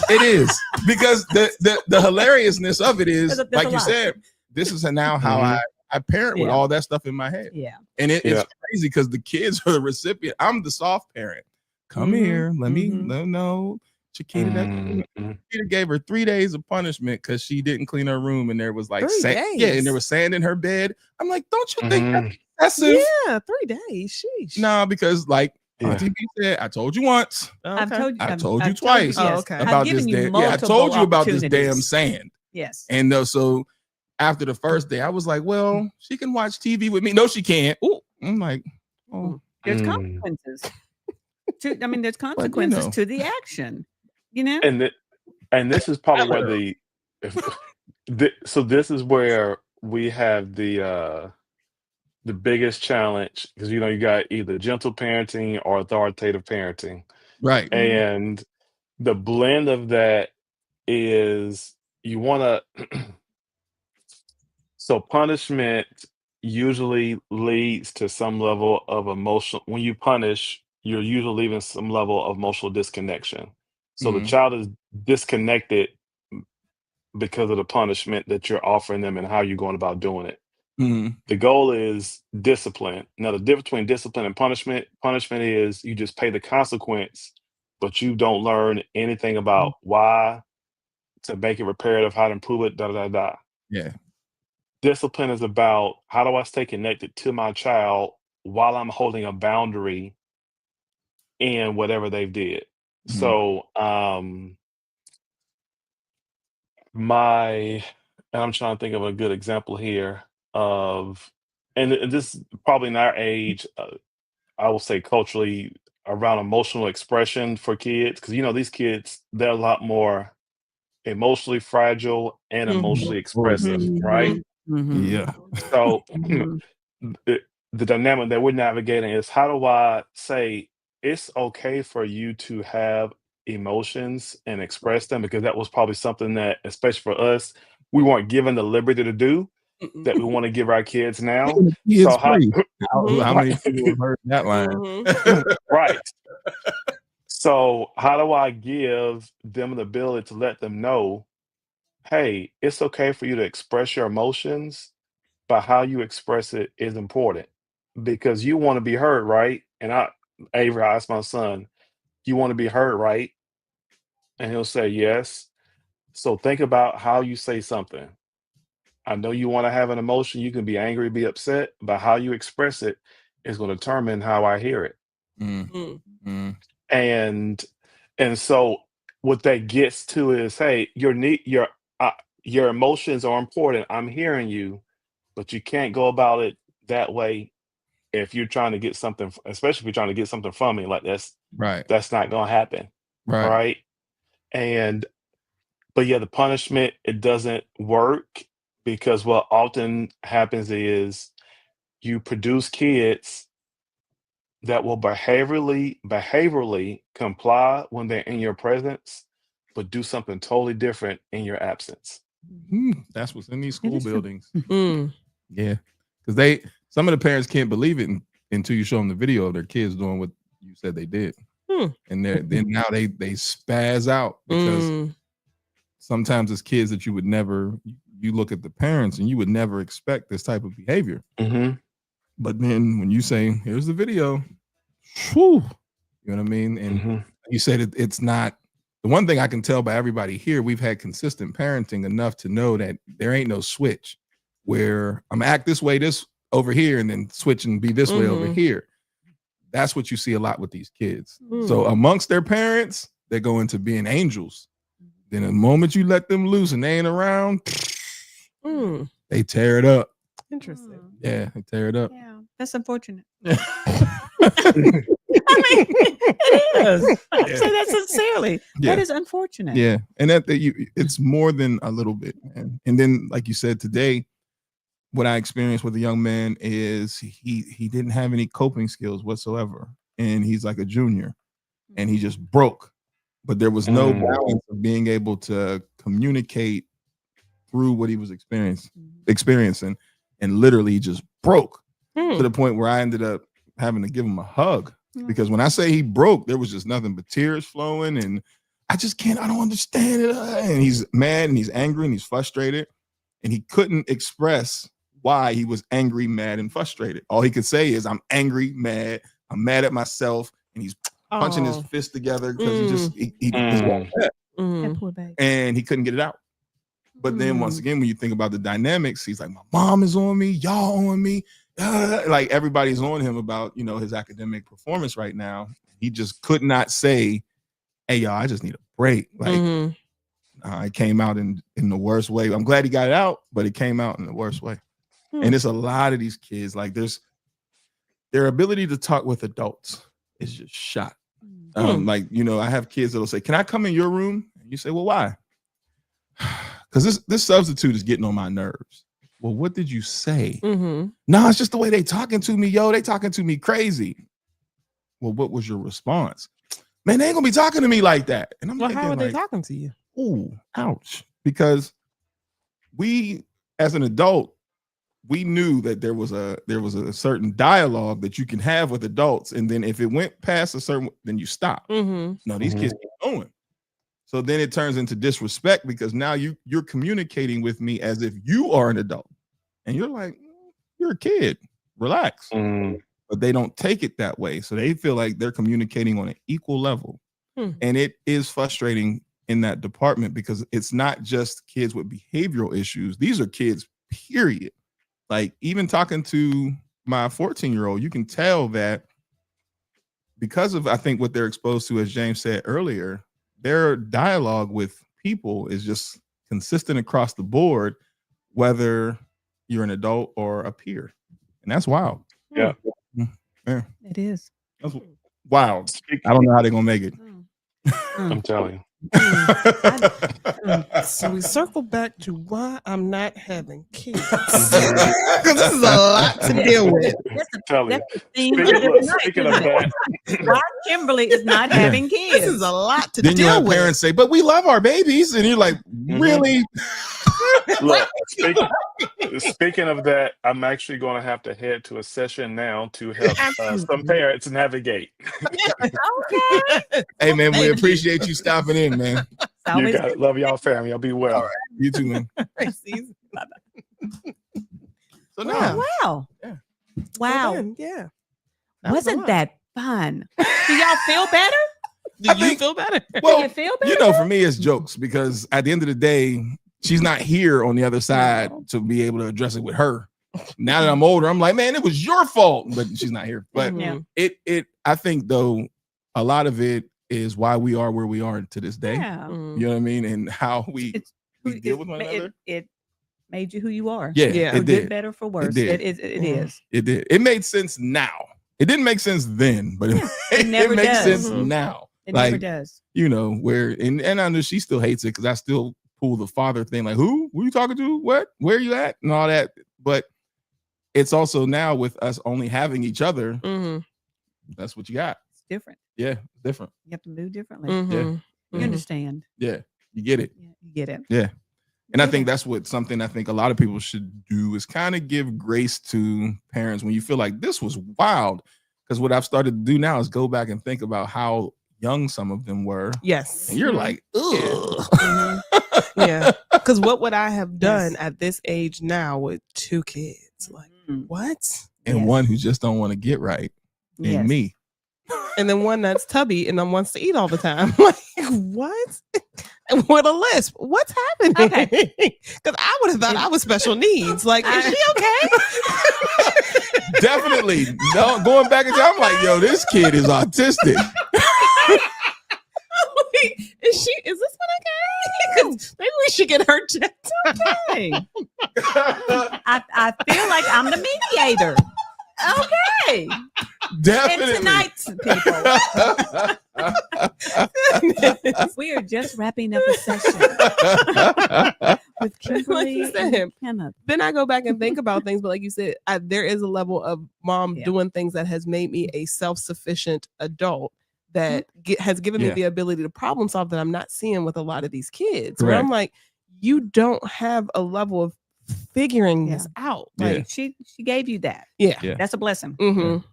It is. Because the hilariousness of it is, there's like you said, this is now how I parent with all that stuff in my head. Yeah. And it's crazy because the kids are the recipient. I'm the soft parent. Come here. Let me know. Chiquita, Chiquita gave her 3 days of punishment because she didn't clean her room and there was like sand. Yeah, and there was sand in her bed. I'm like, don't you think that's excessive? Yeah, 3 days. Sheesh. Nah, because like TV said, I told you once. Okay. I've told you twice about this damn. Yeah, I told you about this damn sand. Yes. And so after the first day, I was like, well, she can watch TV with me. No, she can't. Ooh, I'm like, oh, there's consequences. There's consequences to the action. You know, and this is probably where so this is where we have the biggest challenge, because you got either gentle parenting or authoritative parenting, right? And the blend of that is you want to. So punishment usually leads to some level of emotional. When you punish, you're usually leaving some level of emotional disconnection. So the child is disconnected because of the punishment that you're offering them and how you're going about doing it. The goal is discipline. Now, the difference between discipline and punishment is you just pay the consequence, but you don't learn anything about why, to make it reparative, how to improve it, Yeah. Discipline is about, how do I stay connected to my child while I'm holding a boundary in whatever they've did. So and I'm trying to think of a good example here of, and this probably in our age, I will say culturally, around emotional expression for kids, because these kids, they're a lot more emotionally fragile and emotionally expressive, right? Yeah. So Mhm. the dynamic that we're navigating is, how do I say it's okay for you to have emotions and express them? Because that was probably something that, especially for us, we weren't given the liberty to do that we want to give our kids now. Kids So how free. How many people have heard that line? right. So how do I give them the ability to let them know, hey, it's okay for you to express your emotions, but how you express it is important, because you want to be heard, right? And Avery, I asked my son, you want to be heard, right? And he'll say yes. So think about how you say something. I know you want to have an emotion. You can be angry, be upset, but how you express it is going to determine how I hear it. And so what that gets to is, hey, your emotions are important. I'm hearing you, but you can't go about it that way if you're trying to get something, especially if you're trying to get something from me. Like that's not going to happen, Right. right? But yeah, the punishment, it doesn't work, because what often happens is you produce kids that will behaviorally comply when they're in your presence, but do something totally different in your absence. That's what's in these school true. buildings. Yeah, because some of the parents can't believe it until you show them the video of their kids doing what you said they did, and then now they spaz out, because sometimes it's kids that you would never. You look at the parents and you would never expect this type of behavior. But then when you say, "Here's the video," whew, you know what I mean? And you said it's not. The one thing I can tell by everybody here, we've had consistent parenting enough to know that there ain't no switch where I'm act this way, this over here, and then switch and be this way over here. That's what you see a lot with these kids. So amongst their parents, they go into being angels. Then the moment you let them loose and they ain't around, they tear it up. Interesting. Yeah, they tear it up. Yeah, that's unfortunate. I mean, it is. I say that sincerely. Yeah. That is unfortunate. Yeah, and it's more than a little bit, man. And then, like you said today, what I experienced with a young man is he didn't have any coping skills whatsoever, and he's like a junior, and he just broke. But there was no balance of being able to communicate through what he was experiencing, and literally he just broke to the point where I ended up having to give him a hug, because when I say he broke, there was just nothing but tears flowing, and I don't understand it. And he's mad and he's angry and he's frustrated, and he couldn't express why he was angry, mad, and frustrated. All he could say is, I'm angry, mad, I'm mad at myself, and he's punching his fist together because he's upset. And he couldn't get it out. But then once again, when you think about the dynamics, he's like, my mom is on me, y'all on me, like everybody's on him about his academic performance right now. He just could not say, hey y'all, I just need a break. Like it came out in the worst way. I'm glad he got it out, but it came out in the worst way. And it's a lot of these kids, like their ability to talk with adults is just shot. Like, I have kids that'll say, can I come in your room? And you say, well, why? Because this substitute is getting on my nerves. Well, what did you say? No, it's just the way they talking to me, yo. They talking to me crazy. Well, what was your response? Man, they ain't gonna be talking to me like that. And I'm like, how are they talking to you? Ooh, ouch. Because we, as an adult, we knew that there was a certain dialogue that you can have with adults, and then if it went past a certain, then you stop. No, these kids keep going. So then it turns into disrespect, because now you're communicating with me as if you are an adult, and you're like, you're a kid, relax. But they don't take it that way, so they feel like they're communicating on an equal level, and it is frustrating in that department, because it's not just kids with behavioral issues. These are kids, period. Like, even talking to my 14-year-old, you can tell that because of, I think, what they're exposed to, as James said earlier, their dialogue with people is just consistent across the board, whether you're an adult or a peer. And that's wild. Yeah. It is. Wild. Speak- I don't know how they're gonna make it. I'm telling you. So we circle back to why I'm not having kids. Because this is a lot to deal with. Telling you. That's the theme of Speaking, this look, night, speaking of isn't it? that, Why Kimberly is not having kids. This is a lot to Then you deal have with. parents say, "But we love our babies," and you're like, "Really?" look, speaking of that, I'm actually going to have to head to a session now to help some parents navigate. Okay. Hey man, we appreciate you stopping in, man. You got it. Love y'all, family. I'll be well. All right, you too, man. So now, Wow. Yeah. Wow. Again, yeah. That was a Wasn't lot. that fun? Do y'all feel better? Do you feel better? well, you feel better? you know, for me, it's jokes because at the end of the day, she's not here on the other side to be able to address it with her. Now that I'm older, I'm like, man, it was your fault, but she's not here. But Yeah. I think though, a lot of it is why we are where we are to this day. Yeah. Mhm. You know what I mean, and how we It's- deal with one another. It made you who you are. Yeah, Yeah. For it good, did. better, for worse. did. It Mhm. is. It did. It made sense now. It didn't make sense then, but it never makes does. sense Mhm. now. It never Like, does. you know, where and I know she still hates it because I still pull the father thing, like, who are you talking to? What? Where are you at? And all that. But it's also now with us only having each other, Mhm. that's what you got. It's different. Yeah, different. You have to move differently. Mhm. You understand. Yeah, you get it. Yeah, you get it. Yeah. And I think that's what something I think a lot of people should do is kind of give grace to parents when you feel like this was wild. Because what I've started to do now is go back and think about how young some of them were. Yes. And you're like, ugh. Mhm. Yeah. Because what would I have done Yes. at this age now with 2 kids? Like, Mm. what? And Yes. one who just don't want to get right. And Yes. me. And then one that's tubby and then wants to eat all the time. Like, what? And with a lisp. What's happening? Okay. Because I would have thought I was special needs. Like, is she okay? Definitely. No, going back in time, I'm like, yo, this kid is autistic. Is this one okay? 'Cause maybe we should get her checked. Hey. I feel like I'm the mediator. Okay. Definitely. And tonight, people, we are just wrapping up a session with Kimberly you said. and Kenneth. Then I go back and think about things, but like you said, there is a level of mom Yeah. doing things that has made me a self-sufficient adult that has given me Yeah. the ability to problem solve that I'm not seeing with a lot of these kids. Where Correct. I'm like, you don't have a level of figuring this out. Yeah. Like, She gave you that. yeah. Yeah. That's a blessing. Mhm.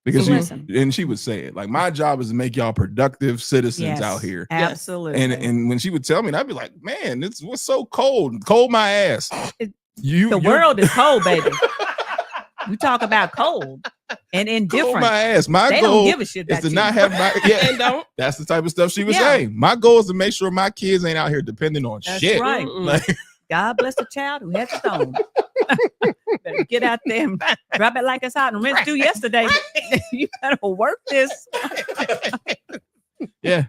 Because So you, listen. and she would say it like, my job is to make y'all productive citizens Yes, out here. Absolutely. And when she would tell me, I'd be like, man, it's what's so cold. Cold my ass. The You world is cold, baby. You talk about cold and cold indifferent. my ass. My They goal don't give a shit is about to you. not have my And don't. that's the type of stuff she would Yeah. say. My goal is to make sure my kids ain't out here depending on That's shit. right. Mm-mm. Like, God bless the child who has his own. Better get out there and drop it like it's hot and rinse through yesterday. You better work this. yeah.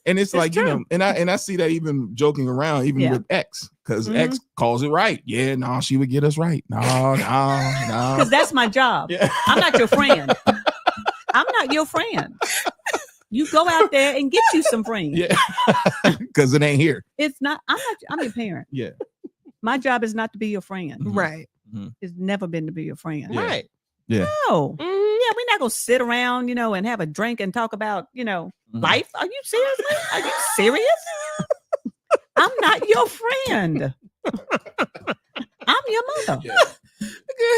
And it's like, you true. know, and I see that even joking around, even Yeah. with X, because Mhm. X calls it right. Yeah, no, she would get us right. No. Because that's my job. Yeah. I'm not your friend. I'm not your friend. You go out there and get you some friends. Yeah. Because it ain't here. It's not, I'm your parent. Yeah. My job is not to be your friend. Right. It's never been to be your friend. Yeah. Right. Yeah. No. Mhm. Yeah, we're not gonna sit around, and have a drink and talk about, Mhm. life. Are you seriously? Are you serious? I'm not your friend. I'm your mother. Yeah.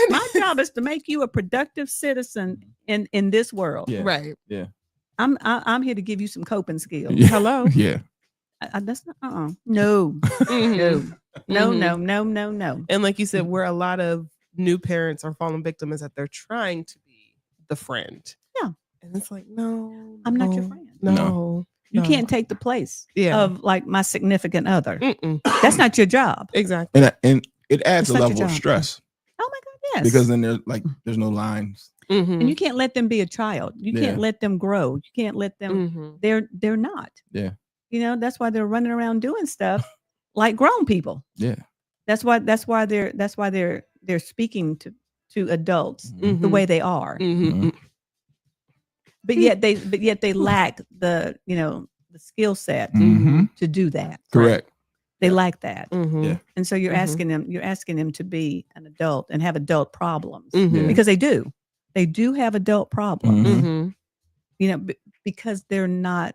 My job is to make you a productive citizen in this world. Yeah. Right. I'm here to give you some coping skills. Yeah. Hello. Yeah. That's not. No. Mhm. No. Mhm. No. And like you said, where a lot of new parents are falling victim is that they're trying to be the friend. Yeah. And it's like, no, I'm not your no, friend. No. You no. can't take the place Yeah. of like my significant other. Mm-mm. That's not your job. Exactly. And it adds It's a not your level of job. stress Oh my God, yes. because then there's no lines. Mhm. and you can't let them be a child. You Yeah. can't let them grow. You can't let them. Mhm. They're not. Yeah. That's why they're running around doing stuff like grown people. Yeah. That's why they're speaking to adults Mhm. the way they are. Mhm. but yet they lack the the skill set Mhm. to do that. Correct. They lack that. Mhm. Yeah. And so you're Mhm. asking them to be an adult and have adult problems Mhm. because they do have adult problems, Mhm. Mhm. because they're not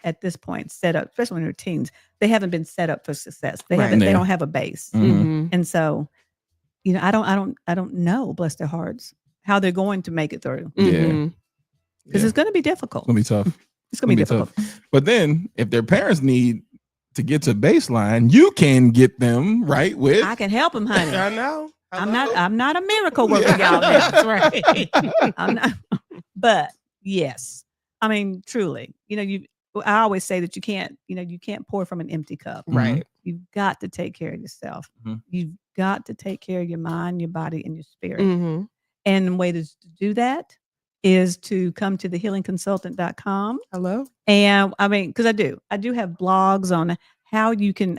at this point set up, especially when they're teens. They haven't been set up for success. They Right. haven't. They Yeah. don't have a base. Mhm. Mhm. And so, I don't know, bless their hearts, how they're going to make it through Yeah. Mhm. because Yeah. it's going to be difficult. It's gonna be tough. It's going to be tough. difficult. But then, if their parents need to get to baseline, you can get them right with. I can help them, honey. I know. I'm Hello? not a miracle worker, y'all. That's right. I'm not. But yes, I mean, truly, I always say that you can't pour from an empty cup. Right. You've got to take care of yourself. Mhm. You've got to take care of your mind, your body, and your spirit. Mm-hmm. And the way to do that is to come to thehealingconsultant.com. Hello. And I mean, because I do have blogs on how you can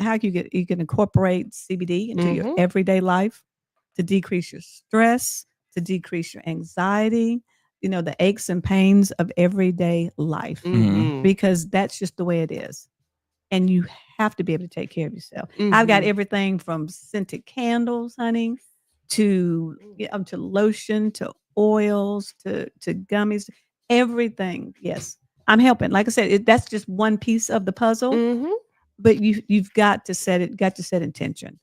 incorporate CBD into your Mhm. everyday life to decrease your stress, to decrease your anxiety, the aches and pains of everyday life, Mhm. because that's just the way it is. And you have to be able to take care of yourself. I've got Mhm. everything from scented candles, honey, to lotion, to oils, to gummies, everything. Yes, I'm helping. Like I said, that's just one piece of the puzzle. Mhm. But you've got to set intention,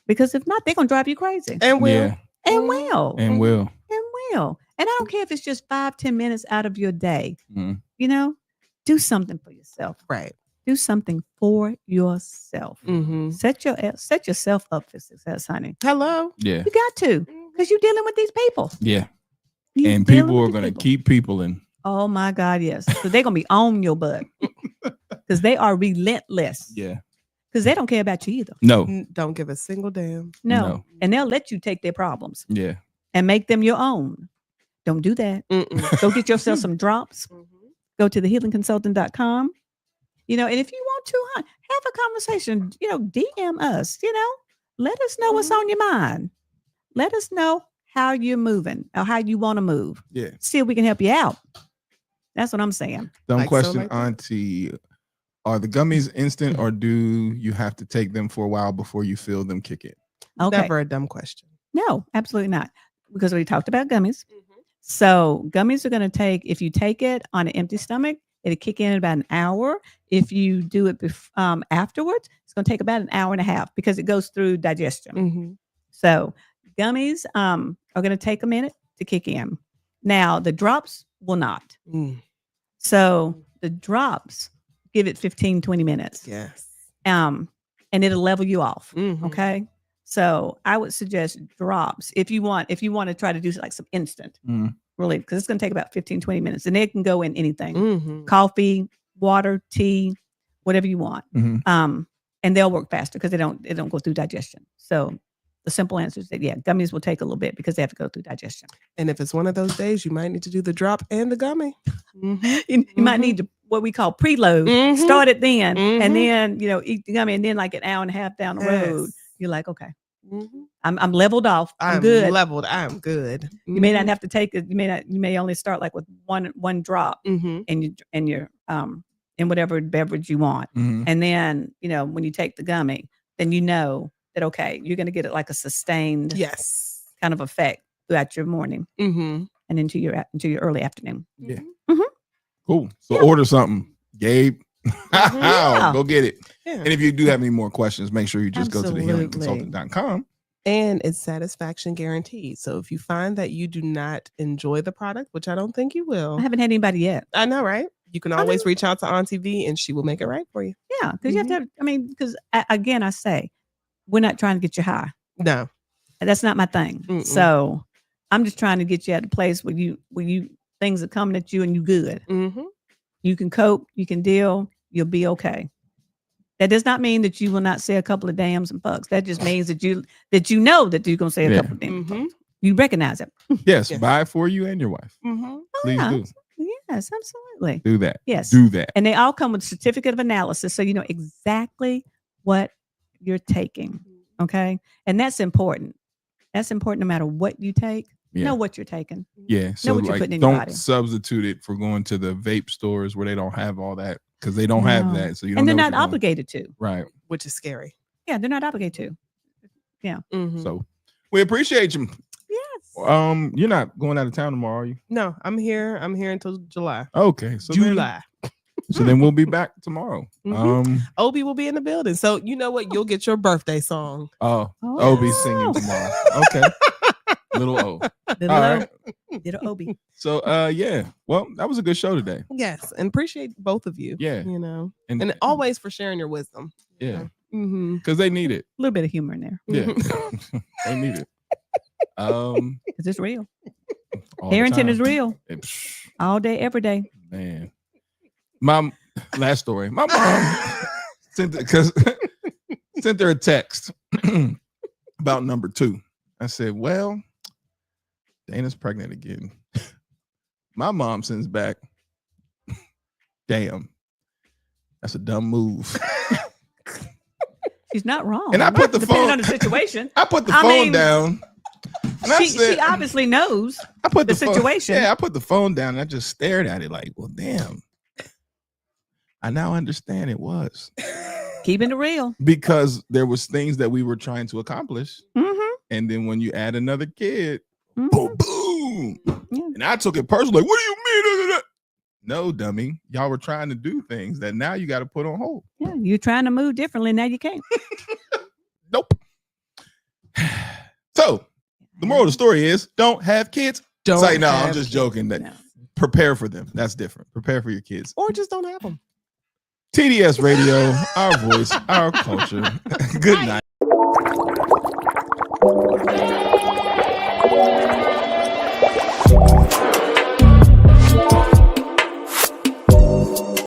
because if not, they're gonna drive you crazy. And will. Yeah. And Mhm. will. And will. And will. And I don't care if it's just 5-10 minutes out of your day. Mhm. Do something for yourself. Right. Do something for yourself. Mm-hmm. Set yourself up for success, honey. Hello. Yeah. You got to, because you're dealing with these people. Yeah. You're And dealing people with are these going to people. keep people in. Oh my God, yes. So they're gonna be on your butt because they are relentless. Yeah. Because they don't care about you either. No. Don't give a single damn. No. And they'll let you take their problems Yeah. and make them your own. Don't do that. Mm-mm. Go get yourself some drops. Mhm. Go to thehealingconsultant.com. And if you want to, have a conversation, DM us, let us know what's on your mind. Let us know how you're moving or how you want to move. Yeah. See if we can help you out. That's what I'm saying. Dumb Like so, question, like that? Auntie. Are the gummies instant or do you have to take them for a while before you feel them kick in? Okay. Never a dumb question. No, absolutely not. Because we talked about gummies. So gummies are going to take, if you take it on an empty stomach, it'll kick in about an hour. If you do it afterwards, it's going to take about an hour and a half because it goes through digestion. Mm-hmm. So gummies are going to take a minute to kick in. Now the drops will not. Mm. So the drops, give it 15, 20 minutes. Yes. And it'll level you off. Mhm. Okay. So I would suggest drops if you want to try to do like some instant relief, because it's going to take about 15, 20 minutes, and it can go in anything, Mhm. coffee, water, tea, whatever you want. Mhm. And they'll work faster because they don't go through digestion. So the simple answer is that, yeah, gummies will take a little bit because they have to go through digestion. And if it's one of those days, you might need to do the drop and the gummy. Mhm. You might need to, what we call preload, Mhm. start it then, Mhm. and then, eat the gummy, and then like an hour and a half down the road, Yes. you're like, okay, Mhm. I'm leveled off. I'm I'm good. leveled. I'm good. You may not have to take it. You may only start like with one drop Mm-hmm. in your in whatever beverage you want. Mhm. And then, when you take the gummy, then you know that, okay, you're going to get it like a sustained Yes. kind of effect throughout your morning Mm-hmm. and into your early afternoon. Yeah. Mhm. Cool. So order something, Gabe. Yeah. Go get it. Yeah. And if you do have any more questions, make sure you just go to Absolutely. thehealingconsultant.com. And it's satisfaction guaranteed. So if you find that you do not enjoy the product, which I don't think you will, I haven't had anybody yet. I know, right? You can always reach out to Auntie V and she will make it right for you. Yeah, because you have to have, because again, I say, we're not trying to get you high. No. That's not my thing. Mm-mm. So I'm just trying to get you at a place where you things are coming at you and you good. Mm-hmm. You can cope, you can deal, you'll be okay. That does not mean that you will not say a couple of dams and fucks. That just means that you know that you're gonna say a Yeah. couple of dams. Mm-hmm. You recognize it. Yes, Yes. buy it for you and your wife. Mm-hmm. Please yeah. do. Yes, absolutely. Do that. Yes. Do that. And they all come with certificate of analysis, so you know exactly what you're taking. Okay. And that's important. That's important no matter what you take. Yeah. Know what you're taking. Yeah. So what you're like, putting in your don't body. substitute it for going to the vape stores where they don't have all that because they don't have No. that. So you don't And they're know not what you're doing. obligated to. Right. which is scary. Yeah, they're not obligated to. Mhm. So we appreciate you. Yes. You're not going out of town tomorrow, are you? No, I'm here. I'm here until July. Okay. So July. Then we'll be back tomorrow. Mhm. Obi will be in the building. So you know what? You'll get your birthday song. Obi singing tomorrow. Okay. Little O. Little All O. right. Little Obi. So yeah. Well, that was a good show today. Yes, and appreciate both of you. Yeah. You know, And- and always for sharing your wisdom. Yeah. Mm-hmm. Because they need it. A little bit of humor in there. Yeah. They need it. Because it's real. All the Parenting is time. real. All day, every day. Man. Mom, last story. My mom sent her a text about number 2. I said, well, Dana's pregnant again. My mom sends back, damn, that's a dumb move. She's not wrong. And I put the Depending phone on the situation. I put the I phone mean, down. And I She said, obviously knows I put the phone- situation. Yeah, I put the phone down and I just stared at it like, well, damn. I now understand it was Keeping it real. because there was things that we were trying to accomplish. Mm-hmm. And then when you add another kid, Mhm. boom, boom. Yeah. And I took it personally. Like, what do you mean? No, dummy. Y'all were trying to do things that now you got to put on hold. Yeah, you're trying to move differently. Now you can't. Nope. So the moral of the story is don't have kids. Don't It's like, no, I'm have just kids. joking. That No. prepare for them. That's different. Prepare for your kids. Or just don't have them. TDS Radio, our voice, our culture. Good night.